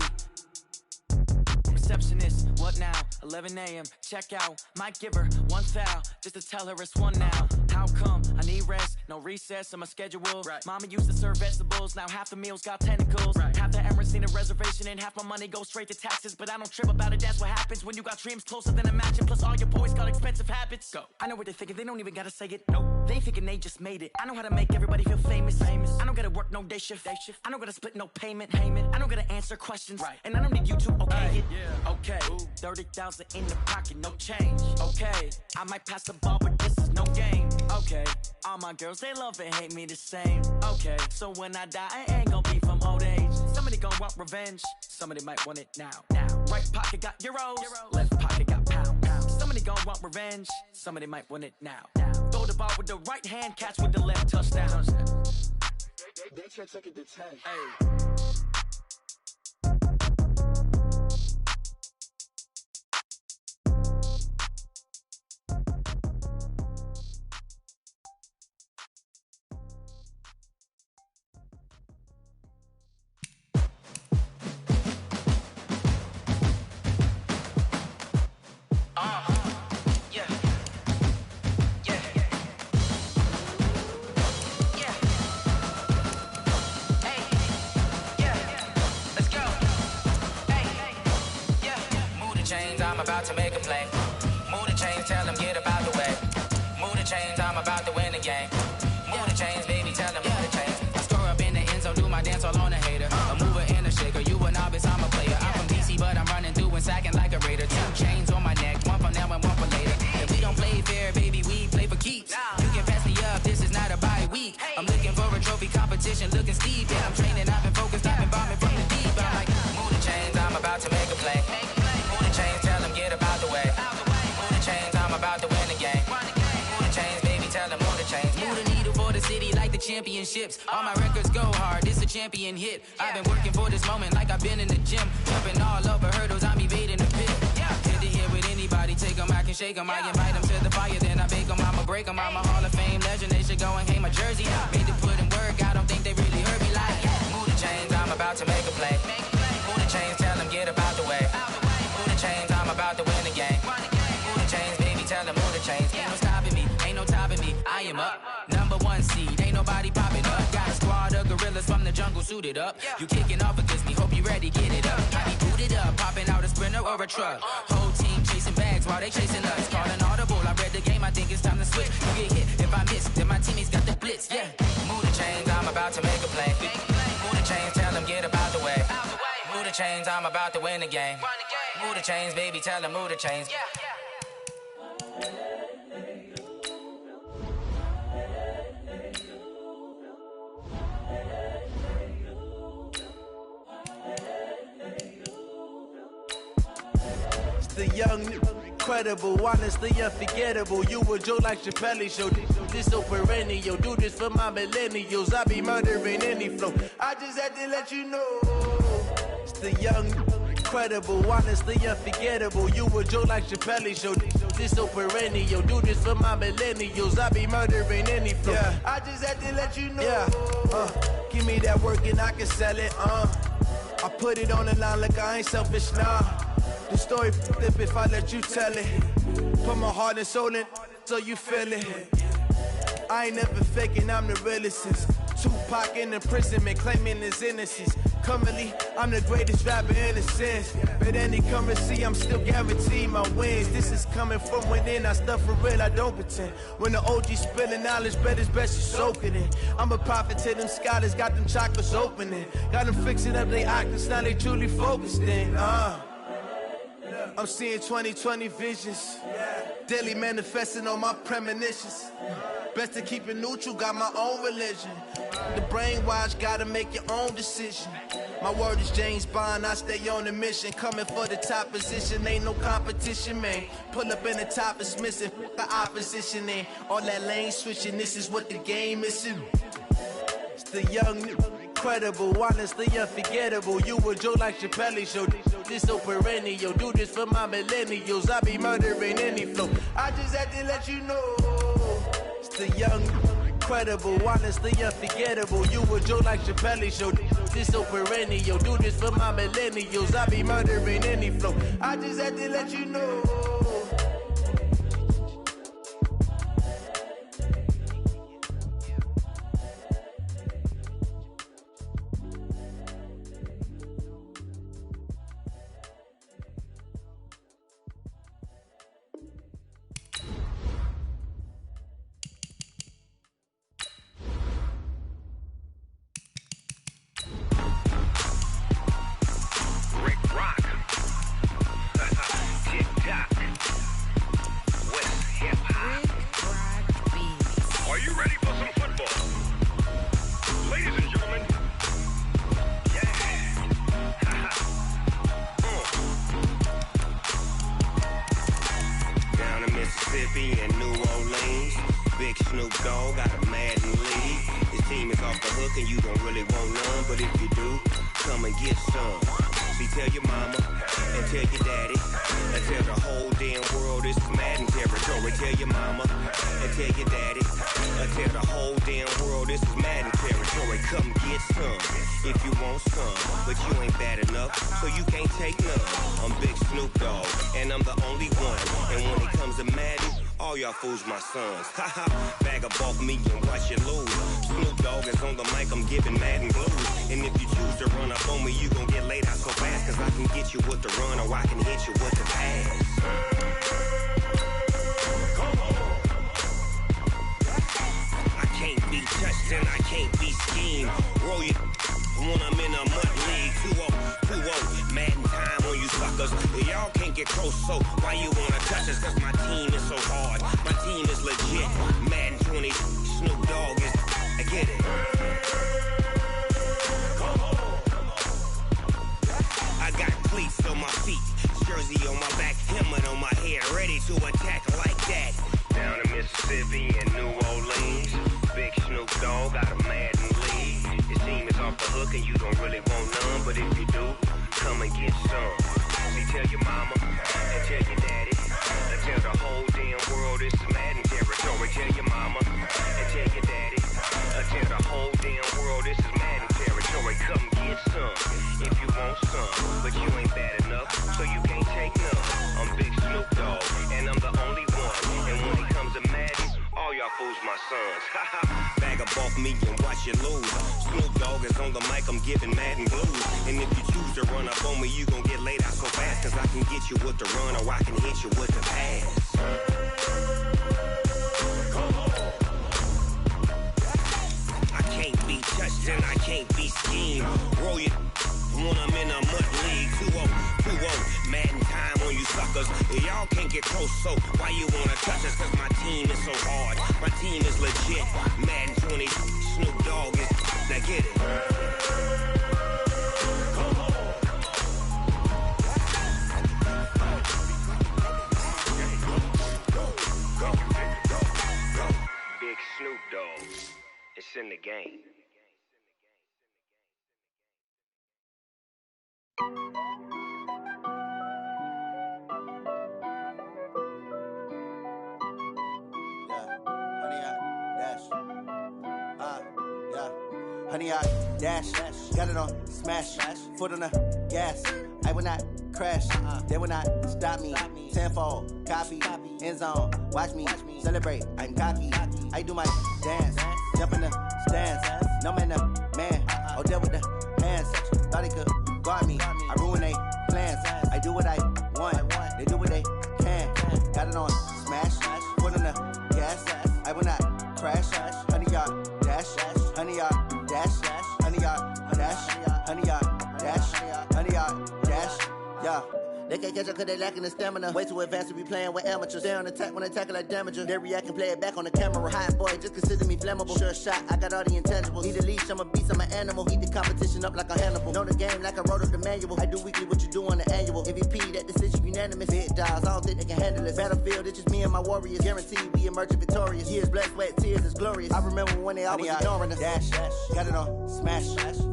Receptionist, what now? 11 a.m., check out. Might give her one foul, just to tell her it's one now. How come? I need rest, no recess in my schedule. Right. Mama used to serve vegetables, now half the meals got tentacles. Right. Half the Emirates need a reservation and half my money goes straight to taxes. But I don't trip about it, that's what happens when you got dreams closer than a match. And plus all your boys got expensive habits. Go. I know what they're thinking, they don't even gotta say it. Nope. They ain't thinking they just made it. I know how to make everybody feel famous. I don't gotta work no day shift. I don't gotta split no payment. I don't gotta answer questions. Right. And I don't need you to okay it. Yeah. Okay, 30,000 in the pocket, no change. Okay, I might pass the ball, but this is no game. Okay, all my girls, they love and hate me the same. Okay, so when I die, I ain't gon' be from old age. Somebody gon' want revenge, somebody might want it now. Right pocket got euros. Left pocket got pound. Somebody gon' want revenge, somebody might want it now. Throw the ball with the right hand, catch with the left, touchdown. They took it to 10. Hey. I'm about to make a play. Move the chains, tell them get about the way. Move the chains, I'm about to win the game. Move the chains, baby, tell them move the chains. I store up in the end zone, do my dance all on a hater. A mover and a shaker, you a novice, I'm a player. I'm from DC, but I'm running through and sacking like a raider. 2 chains on my neck, one from city like the championships. All my records go hard, this a champion hit. I've been working for this moment like I've been in the gym. Jumping all over hurdles, I'm evading the pit. Hit the hit with anybody, take them, I can shake them. I invite them to the fire, then I bake them, I'ma break them. I'm a Hall of Fame legend, they should go and hang my jersey. Made to put in work, I don't think they really heard me like. Move the chains, I'm about to make a play. Move the chains, tell them get up out the way. Move the chains, I'm about to win the game. Move the chains, baby, tell them move the chains. Ain't no stopping me, ain't no topping me. I am up, #1 seed, ain't nobody popping up. Got a squad of gorillas from the jungle suited up. You kicking off against me, hope you ready, get it up. I be booted up, popping out a Sprinter or a truck. Whole team chasing bags while they chasing us. Calling audible, I read the game, I think it's time to switch. You get hit, if I miss, then my teammates got the blitz, yeah. Move the chains, I'm about to make a play. Move the chains, tell them get up out the way. Move the chains, I'm about to win the game. Move the chains, baby, tell them move the chains. The young, incredible, honestly unforgettable. You a Joe like Chappelle show. This so perennial. Do this for my millennials. I be murdering any flow. I just had to let you know. It's the young, incredible, honestly unforgettable. You a Joe like Chappelle show. This so perennial. Do this for my millennials. I be murdering any flow. Yeah. I just had to let you know. Yeah. Give me that work and I can sell it. I put it on the line like I ain't selfish, nah. The story flip if I let you tell it. Put my heart and soul in so you feel it. I ain't never faking, I'm the realest since Tupac in imprisonment, claiming his innocence. Currently, I'm the greatest rapper in a sense. But any currency, I'm still guaranteed my wins. This is coming from within, I stuff for real, I don't pretend. When the OG spilling knowledge, bet it's best you soak it in. I'm a prophet to them scholars, got them chakras opening. Got them fixing up they octaves, now they truly focused in. I'm seeing 2020 visions. Daily manifesting on my premonitions. Best to keep it neutral, got my own religion. The brainwash, gotta make your own decision. My word is James Bond, I stay on a mission. Coming for the top position, ain't no competition, man. Pull up in the top, it's missing, the opposition in. All that lane switching, this is what the game is. It's the young, incredible, honestly unforgettable. You a Joe like Chappelle show. This so perennial. Do this for my millennials. I be murdering any flow. I just had to let you know. It's the young, incredible, honestly unforgettable. You a Joe like Chappelle show. This so perennial. Do this for my millennials. I be murdering any flow. I just had to let you know. Fools my sons. Haha, bag up off me and watch you lose. Snoop Dogg is on the mic, I'm giving Madden blues. And if you choose to run up on me, you gon' get laid out so fast. Cause I can get you with the run or I can hit you with the pass. I can't be touched and I can't be schemed. Roll you when I'm in a mud league. 2-0, Madden time on you suckers. Y'all can't get close, so why you wanna touch us? Cause my team is so hard. My team is legit. Madden 20, Snoop Dogg is. I get it. I got cleats on my feet, jersey on my back, helmet on my head, ready to attack like that. Down in Mississippi and New Orleans, big Snoop Dogg. looking, you don't really want none. But if you do, come and get some. See, tell your mama and tell your daddy. And tell the whole damn world this is Madden territory. Tell your mama and tell your daddy. And tell the whole damn world this is Madden territory. Come get some if you want some. But you ain't bad enough, so you can't take none. I'm Big Snoop Dogg, and I'm the only one. And when it comes to Madden, all y'all fools my sons. Bag up off me and watch you lose. Snoop Dogg is on the mic, I'm giving Madden blues. And if you choose to run up on me, you gon' get laid out so fast. Cause I can get you with the run or I can hit you with the pass. I can't be touched and I can't be schemed. Roll you when I'm in a mud league. 2-0, Madden time on you suckers. Y'all can't get close, so why you wanna touch us? Cause my team is so hard, my team is legit. Madden 20, Snoop Dogg is, now get it. Big Snoop Dogg, it's in the game. Honey, I dash, got it on smash, foot on the gas. I will not crash, they will not stop me. Tenfold, copy, end zone, watch me celebrate. I'm cocky, I do my dance, jump in the stands. No man, oh, deal with the hands. Thought he could guard me, I ruin they plans. I do what I want, they do what they can. Got it on smash, foot on the gas. I will not crash, honey, y'all dash, honey, y'all dash, honey, y'all dash, honey, y'all dash, honey, y'all dash, yeah. They can't catch up cause they lacking the stamina. Way too advanced to be playing with amateurs. Stay on attack when they tackle like damager. They react and play it back on the camera. Hot boy, just consider me flammable. Sure shot, I got all the intangibles. Need a leash, I'm a beast, I'm an animal. Heat the competition up like a Hannibal. Know the game like I wrote up the manual. I do weekly what you do on the annual. MVP, that decision unanimous. Big dogs, I don't think they can handle it. Battlefield, it's just me and my warriors. Guaranteed we emerging victorious. Years, blood, sweat, tears, it's glorious. I remember when they always ignoring us. Dash, got it on smash,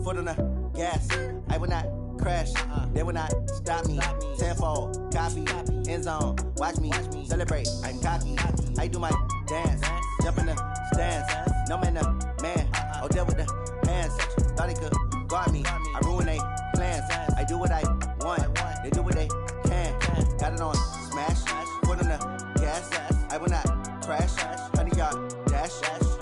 foot on the gas. I will not crash, they will not stop me. Tenfold, copy, end zone, watch me celebrate. I'm cocky, I do my dance, jump in the stands. No man, oh, deal with the hands. Thought he could guard me, I ruin they plans. I do what I want, they do what they can. Got it on smash, foot on the gas. I will not crash, honey, y'all dash,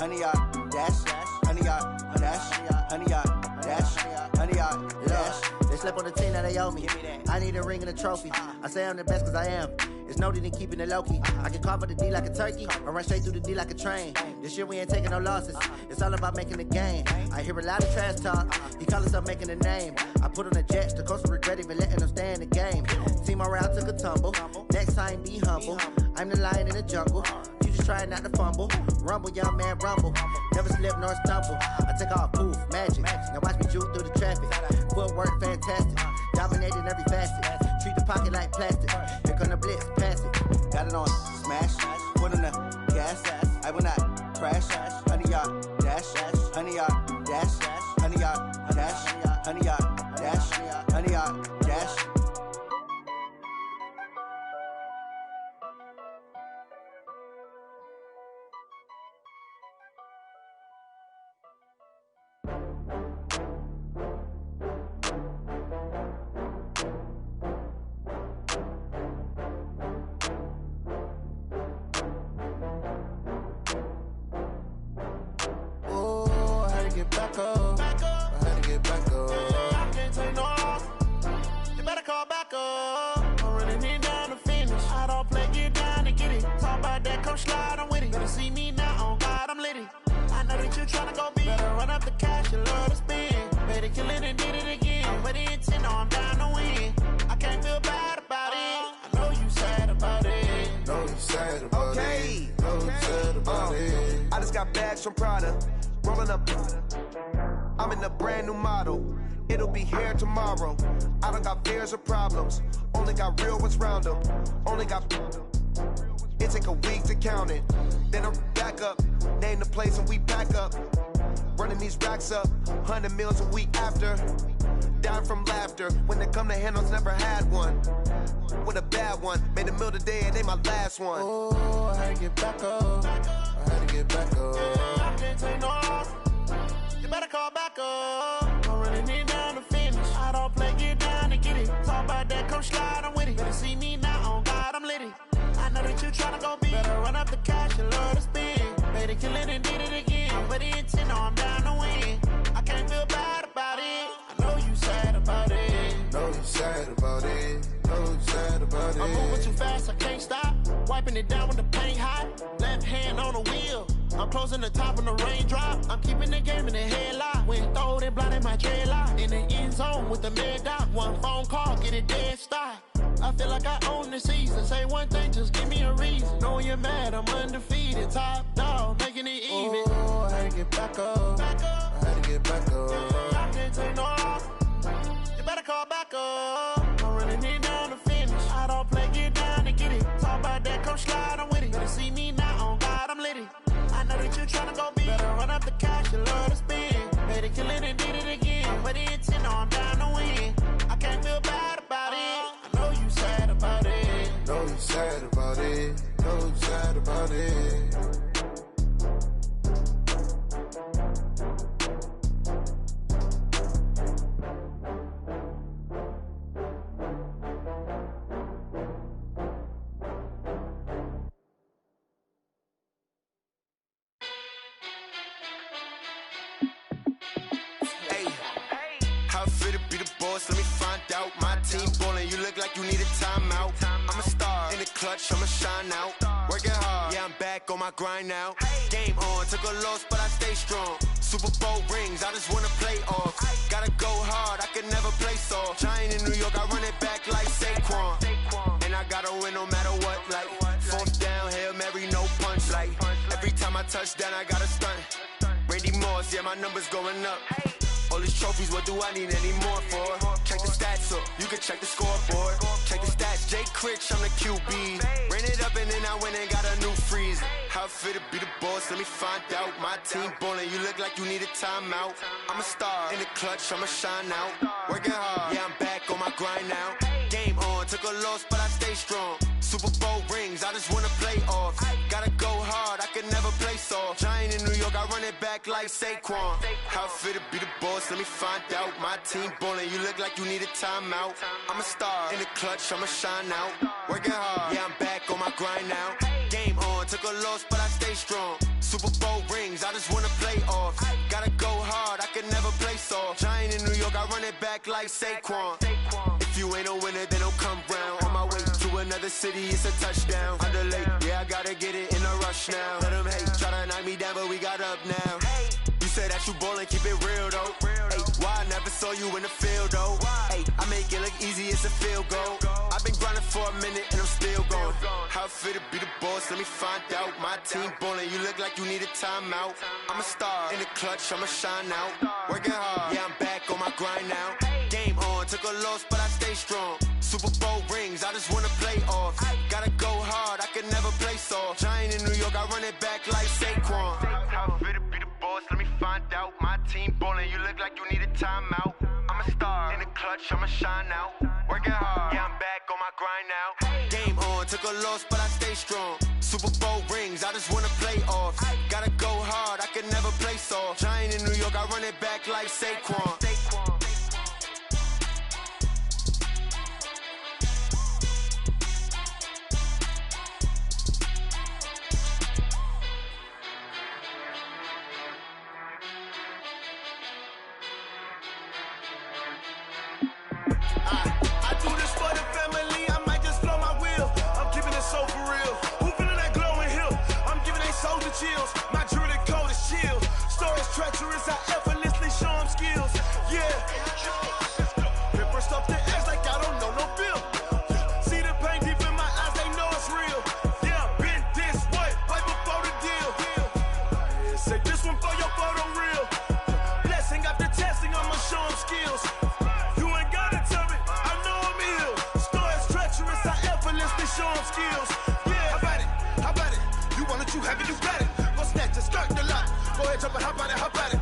honey, y'all dash, honey, y'all dash, honey, y'all dash, honey, y'all dash. They slept on the team that they owe me. I need a ring and a trophy. I say I'm the best cause I am. It's no need in keeping it low-key. I can carve for the D like a turkey or run straight through the D like a train. This year we ain't taking no losses. It's all about making the game. I hear a lot of trash talk. He call himself making a name. I put on the jets. The coach will regret even letting them stay in the game. Team morale took a tumble. Next time be humble. I'm the lion in the jungle. You just trying not to fumble. Rumble, young man, rumble. Never slip nor stumble. I take off, poof, magic. Now watch me juke through the traffic. Footwork fantastic. Dominating every facet. Treat the pocket like plastic. Here come the blitz, pass it. Got it on smash. Foot on the gas. I will not crash. Honey, y'all dash. Honey, y'all dash. Honey, y'all dash. Honey, y'all dash. Honey, y'all dash. Back up. I had to get back up. I can't take no loss. You better call back up. I'm running it down to finish. I don't play, get down to get it. Talk about that, come slide, I'm with it. Better see me now, on God, I'm litty. I know that you tryna go big. Better run up the cash, you love to spend. Better kill it and did it again. I'm with the intent, no, I'm down to win. I can't feel bad about it. I know you sad about it. Know you sad about it. Know you sad about it. I just got bags from Prada. Rolling up, I'm in a brand new model. It'll be here tomorrow. I don't got fears or problems. Only got real ones round them. Only got. It take a week to count it. Then I'm back up. Name the place and we back up. running these racks up, 100 meals a week after. Down from laughter, when they come to handles, never had one. With a bad one, made a meal today and they my last one. Oh, I had to get back up. I had to get back up. I can't take no off. You better call back up. I'm running it down to finish. I don't play, get down to get it. Talk about that, come slide, I'm with it. Better see me now, on God, I'm litty. I know that you tryna go big. Better run up the cash and love to spend. Better kill it and did it again. I put it in 10, no, I'm down to win. I can't feel bad about it. I know you sad about it. Know you sad about it. Know you sad about it. I'm moving too fast, I can't stop. Wiping it down with the paint hot. Left hand on the wheel. I'm closing the top on the raindrop. I'm keeping the game in the headlock. When throwed and blinded my dreadlock. In the end zone with the mid dot. One phone call, get it dead stop. I feel like I own the season. Say one thing, just give me a reason. Knowing you're mad, I'm undefeated. Top dog, making it even. Oh, I had to get back up. I had to get back up. I can't take no off. You better call back up. I'm running it down to finish. I don't play, get down to get it. Talk about that, come slide, I'm with it. Better see me now, on God, I'm litty. I know that you tryna go big. Better run up the cash and love to spend. Better kill it and did it again. Put it in 10, no, I'm down to win. I can't feel bad about it. I know you sad about it. Know you sad about it. Know you sad about it. Let me find out. My team ballin', you look like you need a timeout. I'm a star in the clutch, I'ma shine out. Working hard, yeah, I'm back on my grind now. Game on, took a loss, but I stay strong. Super Bowl rings, I just wanna play off. Gotta go hard, I can never play soft. Giant in New York, I run it back like Saquon. And I gotta win no matter what, like fourth down, Hail Mary, no punch. Like every time I touch down, I gotta stunt. Randy Moss, yeah, my numbers going up. All these trophies, what do I need any more for? Check the stats up, you can check the scoreboard. Check the stats, Jay Critch, I'm the QB. Ran it up and then I went and got a new freeze. How fit to be the boss, let me find out. My team ballin', you look like you need a timeout. I'm a star in the clutch, I'ma shine out. Working hard, yeah, I'm back on my grind now. Game on, took a loss, but I stay strong. Super Bowl rings, I just wanna play off. Gotta go hard, I can never play soft. Giant in New York, I run it back like Saquon. How fit to be the boss, let me find out. My team ballin', you look like you need a timeout. I'm a star in the clutch, I'ma shine out. Working hard, yeah, I'm back on my grind now. Game on, took a loss, but I stay strong. Super Bowl rings, I just wanna play off. Gotta go hard, I can never play soft. Giant in New York, I run it back like Saquon. If you ain't a winner, then don't come round. On my way to another city, it's a touchdown. Underlay, yeah, I gotta get it in a rush now. Let them hate, try to knock me down, but we got up now. You say that you ballin', keep it real though. Hey, why I never saw you in the field though? Hey, I make it look easy, it's a field goal. I've been grinding for a minute and I'm still going. How fit to be the boss, let me find out. My team ballin', you look like you need a timeout. I'm a star in the clutch, I'ma shine out. Working hard, yeah, I'm back on my grind now. Game on, took a loss, but I stay strong. Super Bowl rings, I just wanna play off. Gotta go hard, I can never play soft. Giant in New York, I run it back like Saquon. How fit to be the boss, let me find out. My team ballin', you look like you need a timeout. I'm a star in the clutch, I'ma shine out. Working hard, yeah, I'm back on my grind now. Game on, took a loss, but I stay strong. Super Bowl rings, I just wanna play off. Gotta go hard, I can never play soft. Giant in New York, I run it back like Saquon. I do this for the family, I might just blow my wheel. I'm keeping it so for real. Who feeling that glowing hill? I'm giving they soldier chills. My jewelry code is chill. Stories treacherous, I effortlessly show them skills. Yeah. Ripper stuff the edge like I don't know no bill. See the pain deep in my eyes, they know it's real. Yeah, been this way, right before the deal. Yeah, say this one for your photo reel. Blessing after testing, I'ma show them skills. Show them skills. Yeah, how about it? You want it, you have it, you got it. Go snatch it, start the lot. Go ahead, jump it, how about it?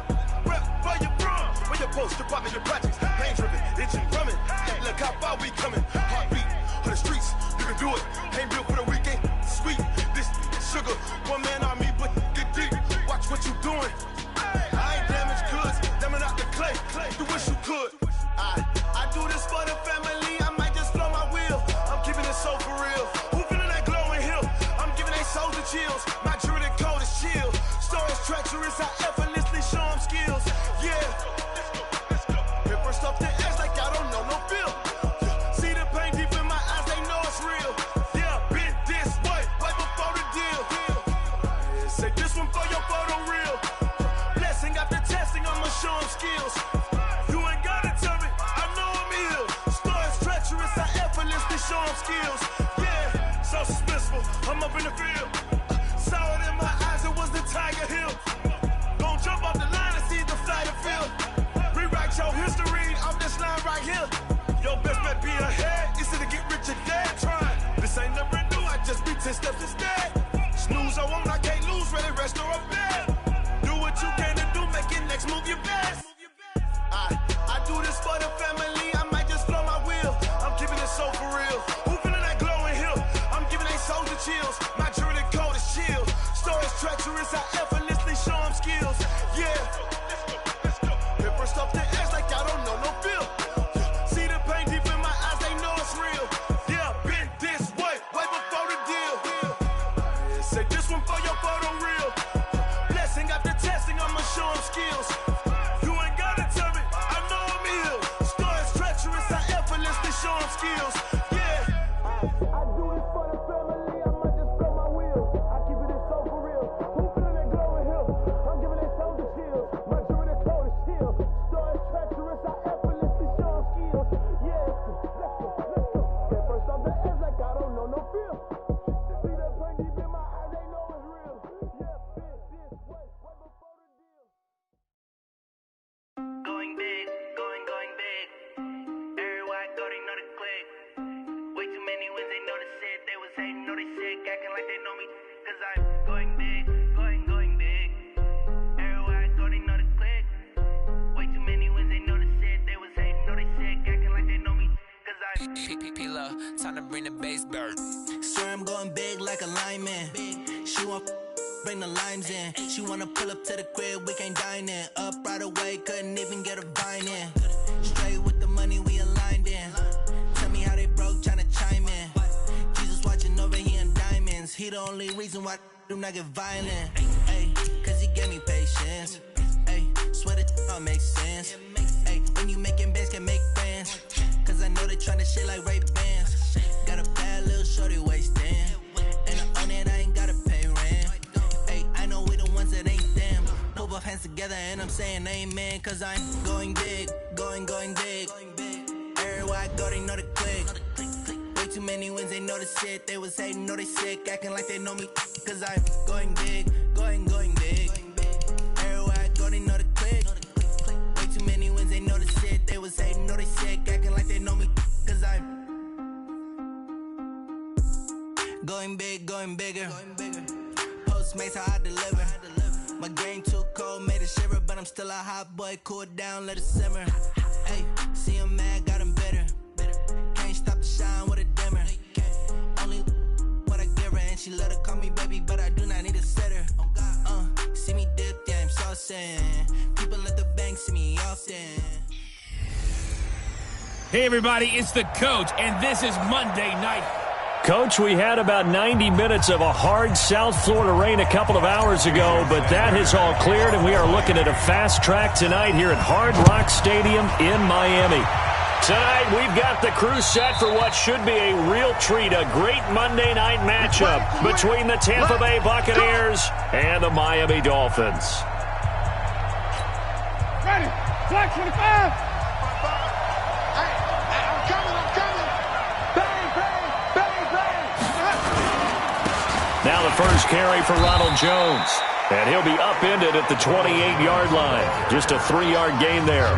close, department of projects. Pain driven, itching, drumming. Hey, look how far we coming. Heartbeat of the streets, you can do it. Ain't built for the weekend. Sweet, this sugar, one man on me, but get deep. Watch what you doing. I ain't damaged goods, damn out the clay. You wish you could. I do this for the family. I might just blow my wheel. I'm keeping it so for real. Who feeling that glowing hill? I'm giving they souls the chills. My jewelry the cold is chill. Stories treacherous, I effortlessly show them skills. Yeah. Hit first off the edge like I don't know no feel. See the pain deep in my eyes, they know it's real. Yeah, been this way, right before the deal. Say this one for your photo reel. Blessing after testing, I'ma show them skills. You ain't gotta tell me, I know I'm ill. Stories treacherous, I effortlessly show them skills. Yeah, so suspenseful, I'm up in the field. Saw it in my eyes, it was the Tiger Hill. Don't jump off the line and see the flight of field. Rewrite your history off this line right here. Your best bet be ahead, it's to get rich or dead. Trying, this ain't never new, I just be 10 steps instead. Snooze I won't, I can't lose, ready, rest or up bed. Do what you can to do, make it next move your best. I do this for the family, I might just blow my wheel. I'm keeping it so for real. Who feeling that glowing hill? I'm giving they souls the chills. My jewelry the cold is chill. Stories treacherous, I effortlessly show them skills. Yeah. Hit first off the edge like I don't know no feel. See the pain deep in my eyes, they know it's real. Yeah, been this way, way before the deal. Say this one for your photo reel. Blessing after testing, I'ma show them skills. You ain't gotta tell me, I know I'm ill. Stories treacherous, I effortlessly show them skills. Yeah. I do this for the family, I might just blow my wheel. I keep it so for real. Who feeling that glowing hill? I'm giving they souls the chills. My jewelry the cold is chill. Stories treacherous, I effortlessly show them skills. Yeah, let's go. Get first off the edge like I don't know no feel. See that pain deep in my eyes, they know it's real. Yeah, been this way, way before the deal. Going big, going big. Everywhere I go, they know the click. Way too many wins, they know the shit. They was hating, know they sick, acting like they know me. Cause I'm going big, going big. Everywhere I go, they know the click. Way too many wins, they know the shit. They was hating, know they sick, acting like they know me. Cause I'm P-P-P-Love, time to bring the bass bird. Swear I'm going big like a lineman. She want bring the limes in. She wanna pull up to the crib, we can't dine in. Up right away, couldn't even get a vine in. Straight with the money we aligned in. Tell me how they broke, tryna chime in. Jesus watching over here in diamonds. He the only reason why do not get violent. Ay, cause he gave me patience. Ay, swear that don't make sense. Ay, when you making bands, can make friends. Cause I know they tryna shit like Ray Bans. Got a bad little shorty wasting. And I own it, I ain't gotta pay rent. Ay, I know we the ones that ain't them. Put both hands together and I'm saying amen. Cause I'm going big, going big. Everywhere I go, they know the click. Way too many wins, they know the shit. They was hating, know they sick, acting like they know me. Cause I'm going big, going big. Everywhere I go, they know the click. Way too many wins, they know the shit. They was hating, know they sick, acting like they know me. Cause I'm going big, going bigger. Postmates, how I deliver. My game too cold, made it shiver. But I'm still a hot boy, cool it down, let it simmer. Hey, see him mad, got him bitter. Can't stop the shine with a dimmer. Only what I give her, and she let her call me baby, but I do not need a sitter. See me dip, yeah, I'm saucing. People at the bank see me often. Hey, everybody, it's the coach, and this is Monday Night. Coach, we had about 90 minutes of a hard South Florida rain a couple of hours ago, but that has all cleared, and we are looking at a fast track tonight here at Hard Rock Stadium in Miami. Tonight, we've got the crew set for what should be a real treat, a great Monday night matchup between the Tampa Bay Buccaneers and the Miami Dolphins. Ready, flex for the 5. Now the first carry for Ronald Jones. And he'll be upended at the 28-yard line. Just a 3-yard gain there.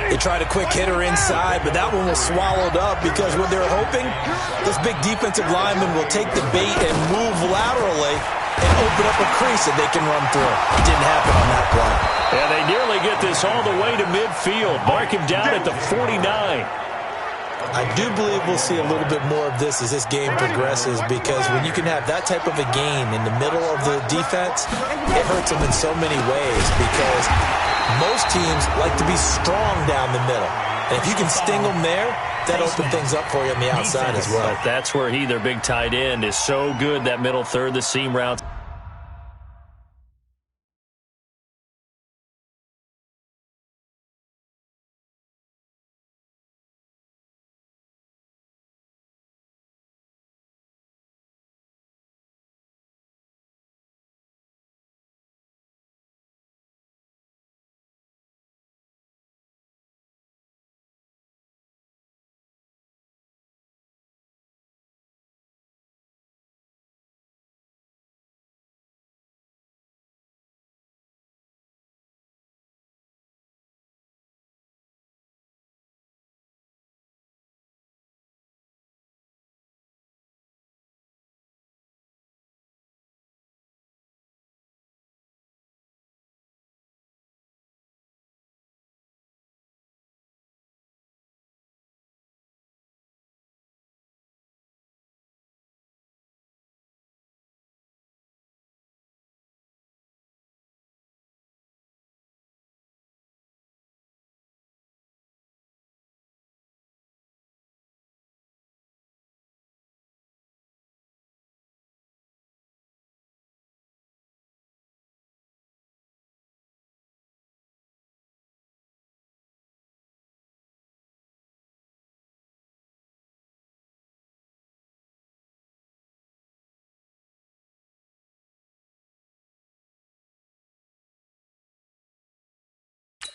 They tried a quick hitter inside, but that one was swallowed up because what they're hoping, this big defensive lineman will take the bait and move laterally and open up a crease that they can run through. It didn't happen on that play. And they nearly get this all the way to midfield. Mark him down at the 49. I do believe we'll see a little bit more of this as this game progresses, because when you can have that type of a game in the middle of the defense, it hurts them in so many ways, because most teams like to be strong down the middle. And if you can sting them there, that opens things up for you on the outside as well. But that's where their big tight end, is so good, that middle third, the seam routes.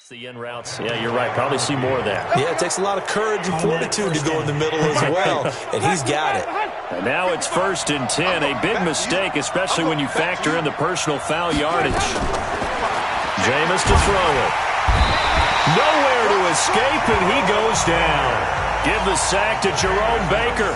The in routes. Yeah, you're right. Probably see more of that. Yeah, it takes a lot of courage and fortitude to go in the middle as well, and he's got it. And now it's 1st and 10. A big mistake, especially when you factor in the personal foul yardage. Jameis to throw it. Nowhere to escape, and he goes down. Give the sack to Jerome Baker.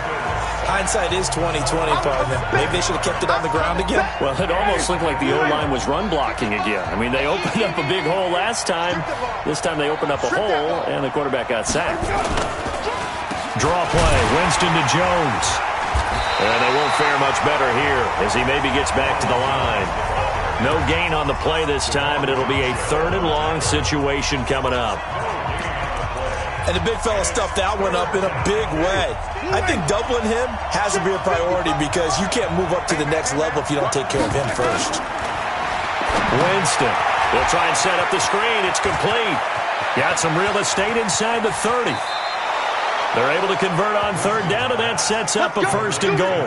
Hindsight is 20/20, partner. Maybe they should have kept it on the ground again. Well, it almost looked like the O-line was run blocking again. I mean, they opened up a big hole last time. This time they opened up a hole, and the quarterback got sacked. Draw play. Winston to Jones. And they won't fare much better here as he maybe gets back to the line. No gain on the play this time, and it'll be a 3rd and long situation coming up. And the big fella stuffed that one up in a big way. I think doubling him has to be a priority, because you can't move up to the next level if you don't take care of him first. Winston will try and set up the screen. It's complete. Got some real estate inside the 30. They're able to convert on 3rd down, and that sets up a 1st and goal.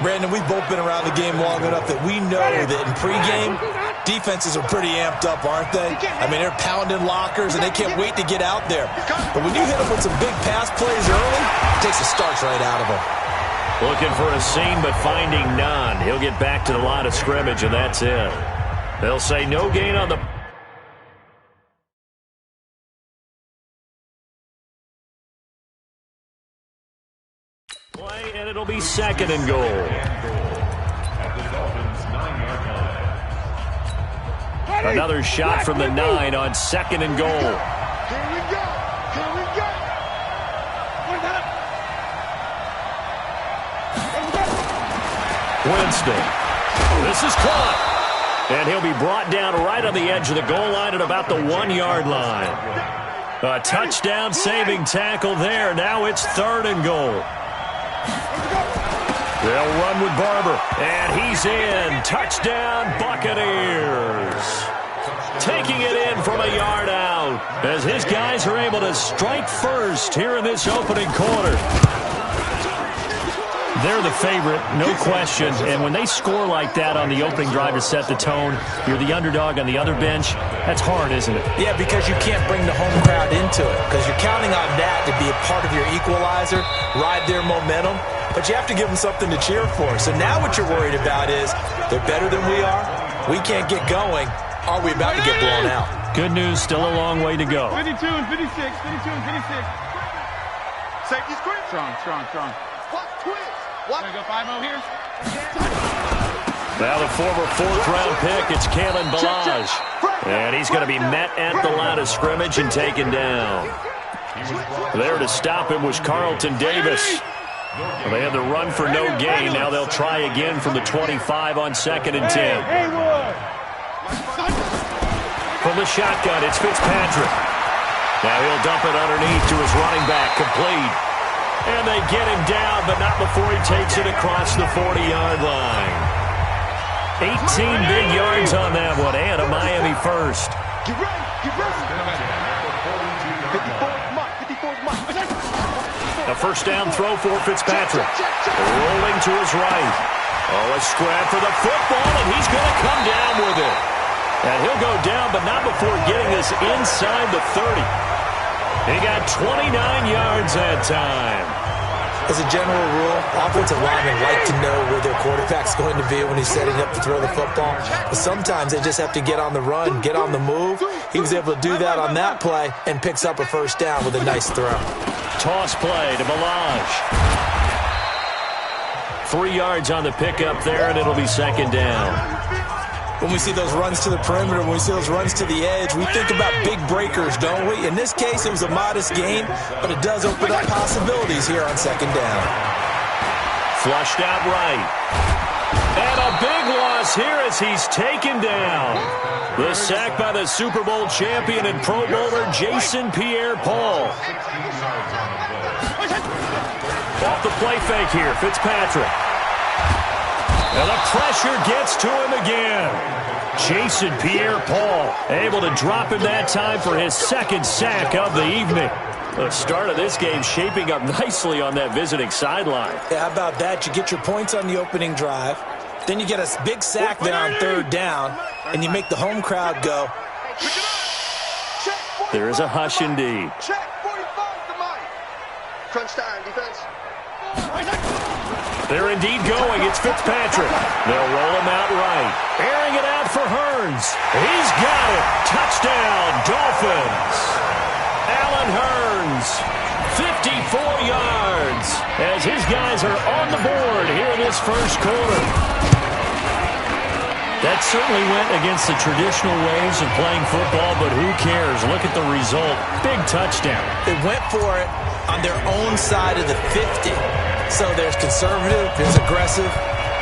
Brandon, we've both been around the game long enough that we know that in pregame, defenses are pretty amped up, aren't they? I mean, they're pounding lockers, and they can't wait to get out there. But when you hit them with some big pass plays early, it takes the starch right out of them. Looking for a seam, but finding none. He'll get back to the line of scrimmage, and that's it. They'll say no gain on the play, and it'll be 2nd and goal. Another shot from the 9 on 2nd and goal. Here we go. Here we go. Winston. This is caught. And he'll be brought down right on the edge of the goal line at about the 1-yard line. A touchdown saving tackle there. Now it's 3rd and goal. They'll run with Barber. And he's in. Touchdown, Buccaneers. Taking it in from a yard out as his guys are able to strike first here in this opening quarter. They're the favorite, no question. And when they score like that on the opening drive to set the tone, you're the underdog on the other bench. That's hard, isn't it? Yeah, because you can't bring the home crowd into it, because you're counting on that to be a part of your equalizer, ride their momentum. But you have to give them something to cheer for. So now what you're worried about is they're better than we are. We can't get going. Are we about to get blown out? Good news, still a long way to go. 52 and 56, 52 and 56. Safety's quick. Strong. What? Twitch. What? Gonna go 5-0 here. Now the former fourth-round pick, it's Kalen Balaj. And he's going to be met at the line of scrimmage and taken down. There to stop him was Carlton Davis. Well, they had the run for no gain. Now they'll try again from the 25 on 2nd and 10. From the shotgun, it's Fitzpatrick. Now he'll dump it underneath to his running back, complete. And they get him down, but not before he takes it across the 40-yard line. 18 big yards on that one, and a Miami first. Get ready, get ready. 54 mark, 54 mark. A first down throw for Fitzpatrick. Rolling to his right. Oh, a scrap for the football, and he's going to come down with it. And he'll go down, but not before getting this inside the 30. He got 29 yards that time. As a general rule, offensive linemen like to know where their quarterback's going to be when he's setting up to throw the football. But sometimes they just have to get on the run, get on the move. He was able to do that on that play and picks up a first down with a nice throw. Toss play to Balaj. 3 yards on the pickup there, and it'll be 2nd down. When we see those runs to the perimeter, when we see those runs to the edge, we think about big breakers, don't we? In this case, it was a modest gain, but it does open up possibilities here on 2nd down. Flushed out right. And a big loss here as he's taken down. The sack by the Super Bowl champion and Pro Bowler Jason Pierre-Paul. Off the play fake here, Fitzpatrick. And the pressure gets to him again. Jason Pierre-Paul able to drop him that time for his 2nd sack of the evening. The start of this game shaping up nicely on that visiting sideline. Yeah, how about that? You get your points on the opening drive. Then you get a big sack there on 3rd down, and you make the home crowd go. There is a hush indeed. Check 45 to Mike. Crunch time, defense. They're indeed going. It's Fitzpatrick. They'll roll him out right. Airing it out for Hearns. He's got it. Touchdown, Dolphins. Allen Hearns, 54 yards, as his guys are on the board here in this first quarter. That certainly went against the traditional ways of playing football, but who cares? Look at the result. Big touchdown. They went for it on their own side of the 50. So there's conservative, there's aggressive,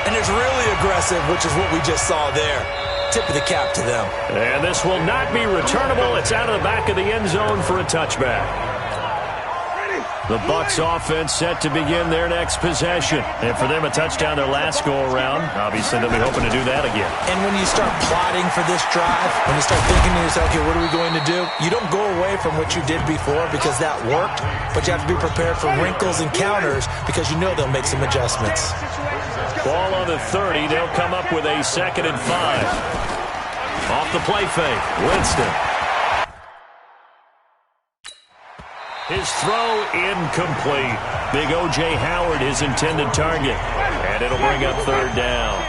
and there's really aggressive, which is what we just saw there. Tip of the cap to them. And this will not be returnable. It's out of the back of the end zone for a touchback. The Bucs offense set to begin their next possession. And for them, a touchdown their last go-around. Obviously, they'll be hoping to do that again. And when you start plotting for this drive, when you start thinking to yourself, okay, what are we going to do? You don't go away from what you did before because that worked, but you have to be prepared for wrinkles and counters because you know they'll make some adjustments. Ball on the 30. They'll come up with a 2nd and 5. Off the play fake, Winston. His throw incomplete. Big O.J. Howard, his intended target. And it'll bring up 3rd down.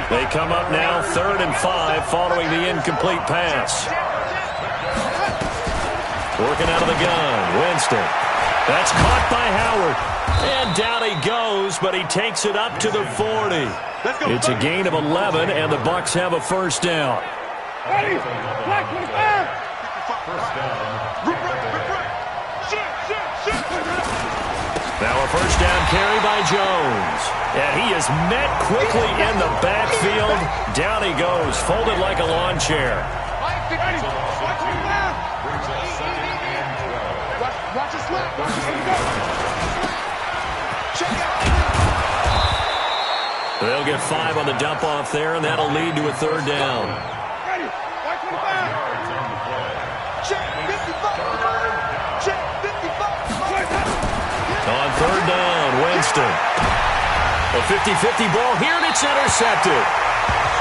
They come up now 3rd and 5 following the incomplete pass. Working out of the gun, Winston. That's caught by Howard. And down he goes, but he takes it up to the 40. It's a gain of 11, and the Bucs have a first down. Ready? Black 25. First down. Now a first down carry by Jones. And he is met quickly in the backfield. Down he goes, folded like a lawn chair. Watch his left. They'll get 5 on the dump off there, and that'll lead to a 3rd down. Ready? White 25. Check 55. Check 55. On 3rd down, Winston. A 50-50 ball here, and it's intercepted.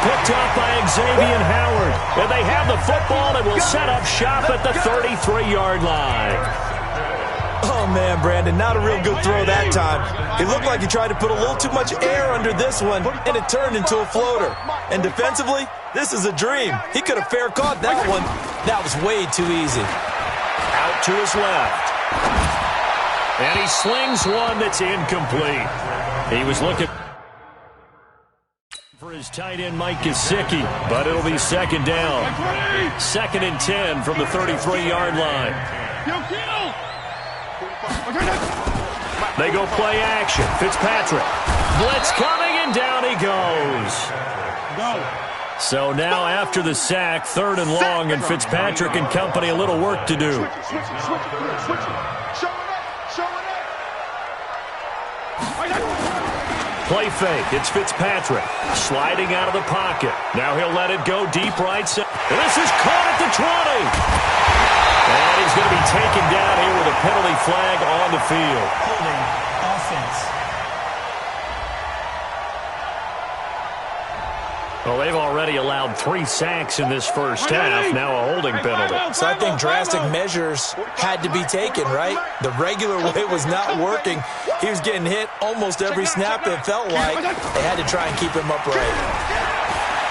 Picked off by Xavier Howard. And they have the football and will set up shop at the 33-yard line. Oh, man, Brandon, not a real good throw that time. It looked like he tried to put a little too much air under this one, and it turned into a floater. And defensively, this is a dream. He could have fair caught that one. That was way too easy. Out to his left. And he slings one that's incomplete. He was looking for his tight end Mike Gesicki, but it'll be second down. 2nd and 10 from the 33-yard line. They go play action. Fitzpatrick. Blitz coming, and down he goes. So now after the sack, 3rd and long, and Fitzpatrick and company a little work to do. Play fake. It's Fitzpatrick sliding out of the pocket. Now he'll let it go deep right side. This is caught at the 20. And he's going to be taken down here with a penalty flag on the field. Holding offense. Well, they've already allowed 3 sacks in this first half. Now a holding penalty. So I think drastic measures had to be taken, right? The regular way was not working. He was getting hit almost every snap, it felt like. They had to try and keep him upright.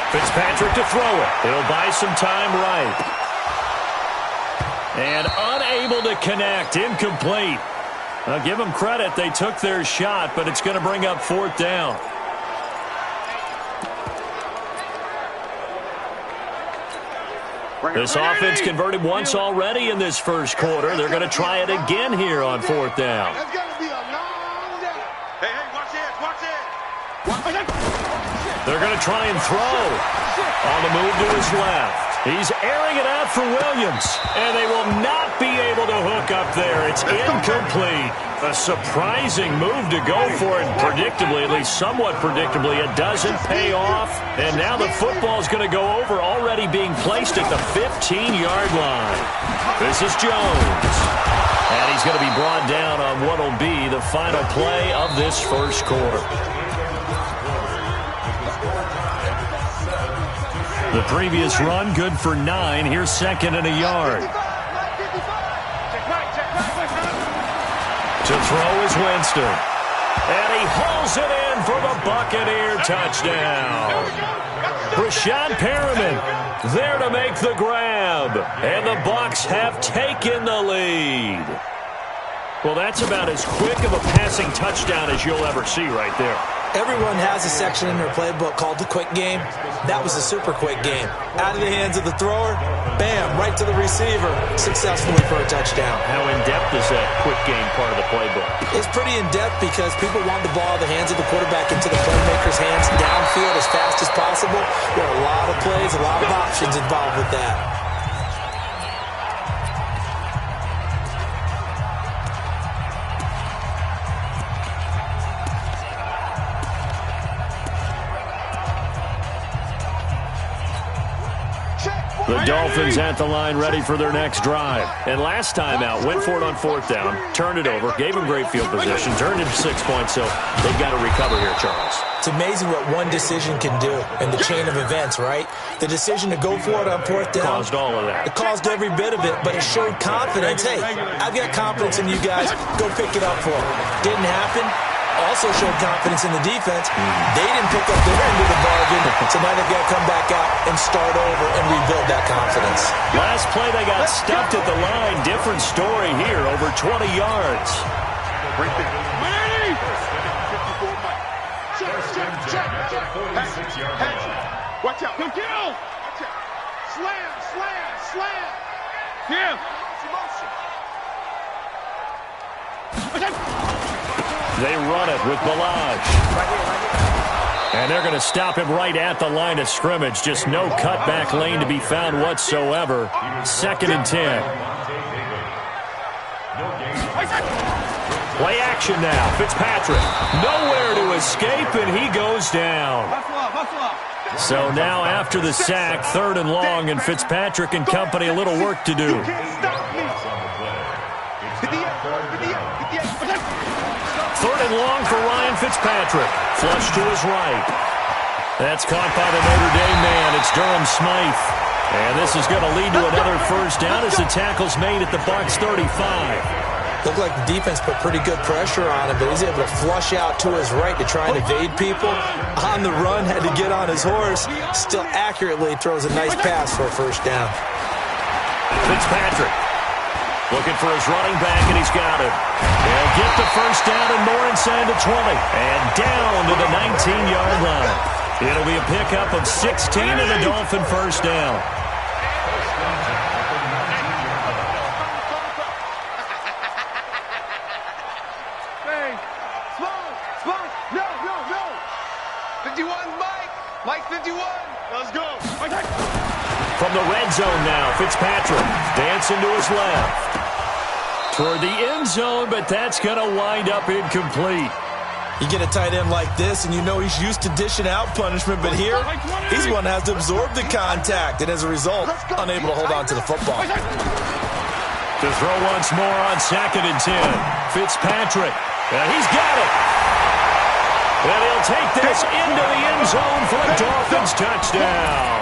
Fitzpatrick to throw it. He'll buy some time right. And unable to connect. Incomplete. I'll give them credit. They took their shot, but it's going to bring up 4th down. This offense converted once already in this first quarter. They're going to try it again here on 4th down. That's going to be a long day. Hey, watch it. They're going to try and throw. On the move to his left. He's airing it out for Williams. And they will not be able to hook up there. It's incomplete. A surprising move to go for it. Predictably, at least somewhat predictably, it doesn't pay off. And now the football is going to go over, already being placed at the 15-yard line. This is Jones. And he's going to be brought down on what will be the final play of this first quarter. The previous run, good for 9. Here's 2nd and a yard. To throw is Winston. And he hauls it in for the Buccaneer touchdown. Rashad Perriman there to make the grab. And the Bucs have taken the lead. Well, that's about as quick of a passing touchdown as you'll ever see right there. Everyone has a section in their playbook called the quick game. That was a super quick game. Out of the hands of the thrower, bam, right to the receiver, successfully for a touchdown. How in-depth is that quick game part of the playbook? It's pretty in-depth because people want the ball out of the hands of the quarterback into the playmaker's hands downfield as fast as possible. There are a lot of plays, a lot of options involved with that. The Dolphins at the line ready for their next drive. And last time out, went for it on 4th down, turned it over, gave them great field position, turned it to 6 points, so they've got to recover here, Charles. It's amazing what one decision can do in the chain of events, right? The decision to go for it on 4th down. Caused all of that. It caused every bit of it, but it showed confidence. Hey, I've got confidence in you guys. Go pick it up for it. Didn't happen. Also showed confidence in the defense. They didn't pick up their end of the bargain, so now they've got to come back out and start over and rebuild that confidence. Last play, they got stuffed at the line. Different story here, over 20 yards. Right there. Ready? Check. Watch out. Go get him. Slam. Here. They run it with Balaj. And they're going to stop him right at the line of scrimmage. Just no cutback lane to be found whatsoever. 2nd and 10. Play action now. Fitzpatrick. Nowhere to escape, and he goes down. So now after the sack, 3rd and long, and Fitzpatrick and company a little work to do. 3rd and long for Ryan Fitzpatrick. Flush to his right. That's caught by the Notre Dame man. It's Durham Smythe. And this is going to lead to another first down as the tackle's made at the Bucs 35. Looked like the defense put pretty good pressure on him, but he's able to flush out to his right to try and evade people. On the run, had to get on his horse. Still accurately throws a nice pass for a first down. Fitzpatrick looking for his running back, and he's got it. They'll get the first down and more inside the 20. And down to the 19-yard line. It'll be a pickup of 16 and a Dolphin first down. Hey, Smoke, no. 51, Mike 51. Let's go. From the red zone now, Fitzpatrick dancing to his left. Toward the end zone, but that's going to wind up incomplete. You get a tight end like this, and you know he's used to dishing out punishment, but here, he's the one that has to absorb the contact, and as a result, unable to hold on to the football. To throw once more on 2nd and 10. Fitzpatrick, and he's got it. And he'll take this into the end zone for a Dolphins touchdown.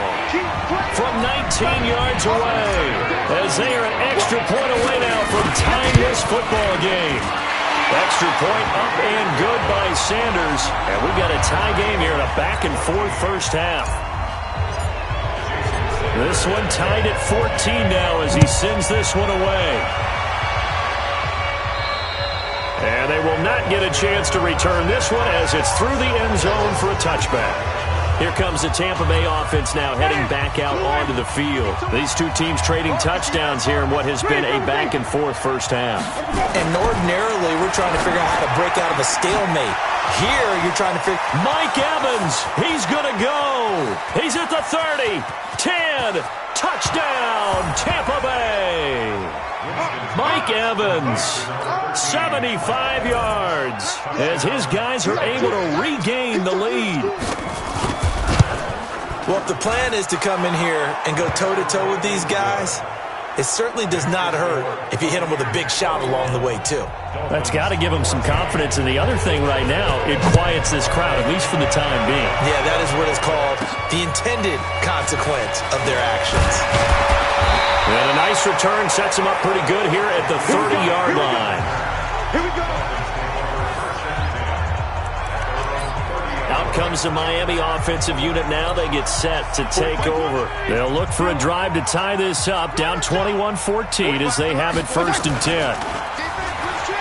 From 19 yards away, as they are an extra point away now from tying this football game. Extra point up and good by Sanders. And we've got a tie game here in a back-and-forth first half. This one tied at 14 now as he sends this one away. And they will not get a chance to return this one as it's through the end zone for a touchback. Here comes the Tampa Bay offense now heading back out onto the field. These two teams trading touchdowns here in what has been a back-and-forth first half. And ordinarily, we're trying to figure out how to break out of a stalemate. Here, you're trying to figure... Mike Evans, he's going to go. He's at the 30, 10, touchdown, Tampa Bay. Mike Evans, 75 yards, as his guys are able to regain the lead. Well, if the plan is to come in here and go toe-to-toe with these guys, it certainly does not hurt if you hit them with a big shot along the way, too. That's got to give them some confidence. And the other thing right now, it quiets this crowd, at least for the time being. Yeah, that is what is called the intended consequence of their actions. And a nice return sets them up pretty good here at the 30-yard line. Here we go. Out comes the Miami offensive unit now. They get set to take over. They'll look for a drive to tie this up, down 21-14 as they have it 1st and 10.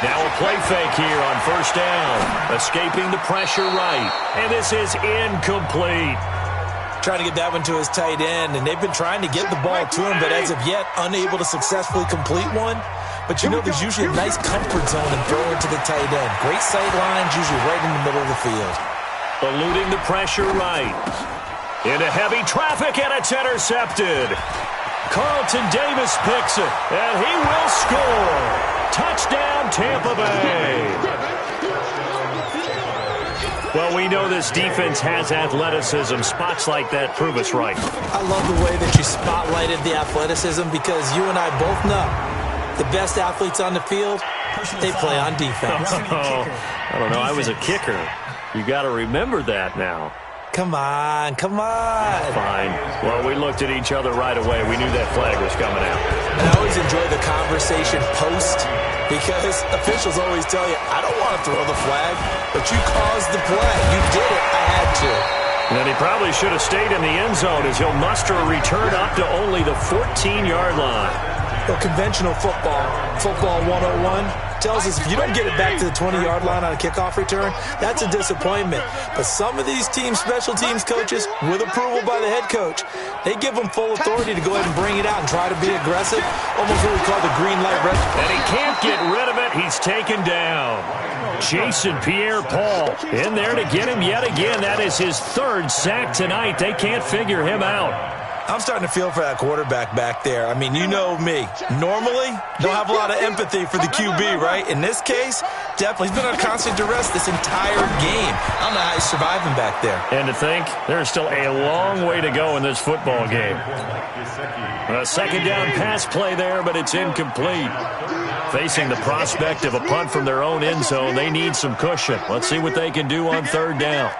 Now a play fake here on 1st down. Escaping the pressure right. And this is incomplete. Trying to get that one to his tight end, and they've been trying to get the ball to him, but as of yet, unable to successfully complete one. But you know there's usually a nice comfort zone in throwing to the tight end. Great sight lines, usually right in the middle of the field. Eluding the pressure right. Into heavy traffic, and it's intercepted. Carlton Davis picks it, and he will score. Touchdown, Tampa Bay. Well, we know this defense has athleticism. Spots like that prove us right. I love the way that you spotlighted the athleticism because you and I both know the best athletes on the field, they play on defense. I don't know. I was a kicker. You got to remember that now. Come on. Fine. Well, we looked at each other right away. We knew that flag was coming out. And I always enjoy the conversation post because officials always tell you, I don't want to throw the flag, but you caused the play. You did it. I had to. And then he probably should have stayed in the end zone as he'll muster a return up to only the 14-yard line. Well, conventional football 101, tells us if you don't get it back to the 20-yard line on a kickoff return, that's a disappointment. But some of these teams, special teams coaches, with approval by the head coach, they give them full authority to go ahead and bring it out and try to be aggressive, almost what we call the green light red. And he can't get rid of it. He's taken down. Jason Pierre-Paul in there to get him yet again. That is his 3rd sack tonight. They can't figure him out. I'm starting to feel for that quarterback back there. I mean, you know me. Normally, don't have a lot of empathy for the QB, right? In this case, definitely. He's been on constant duress this entire game. I don't know how he's surviving back there. And to think, there's still a long way to go in this football game. A 2nd down pass play there, but it's incomplete. Facing the prospect of a punt from their own end zone, they need some cushion. Let's see what they can do on 3rd down.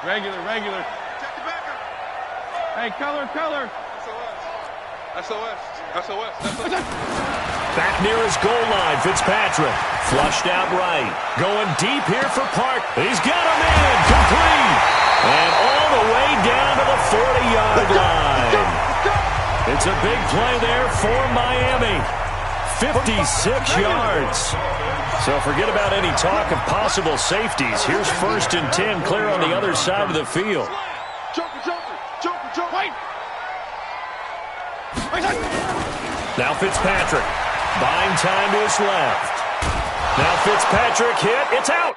Regular. Hey, color. SOS. Back near his goal line, Fitzpatrick. Flushed out right. Going deep here for Park. He's got him in. Complete. And all the way down to the 40-yard line. It's a big play there for Miami. 56 yards. So forget about any talk of possible safeties. Here's 1st and 10 clear on the other side of the field. Now Fitzpatrick, buying time to his left. Now Fitzpatrick hit, it's out.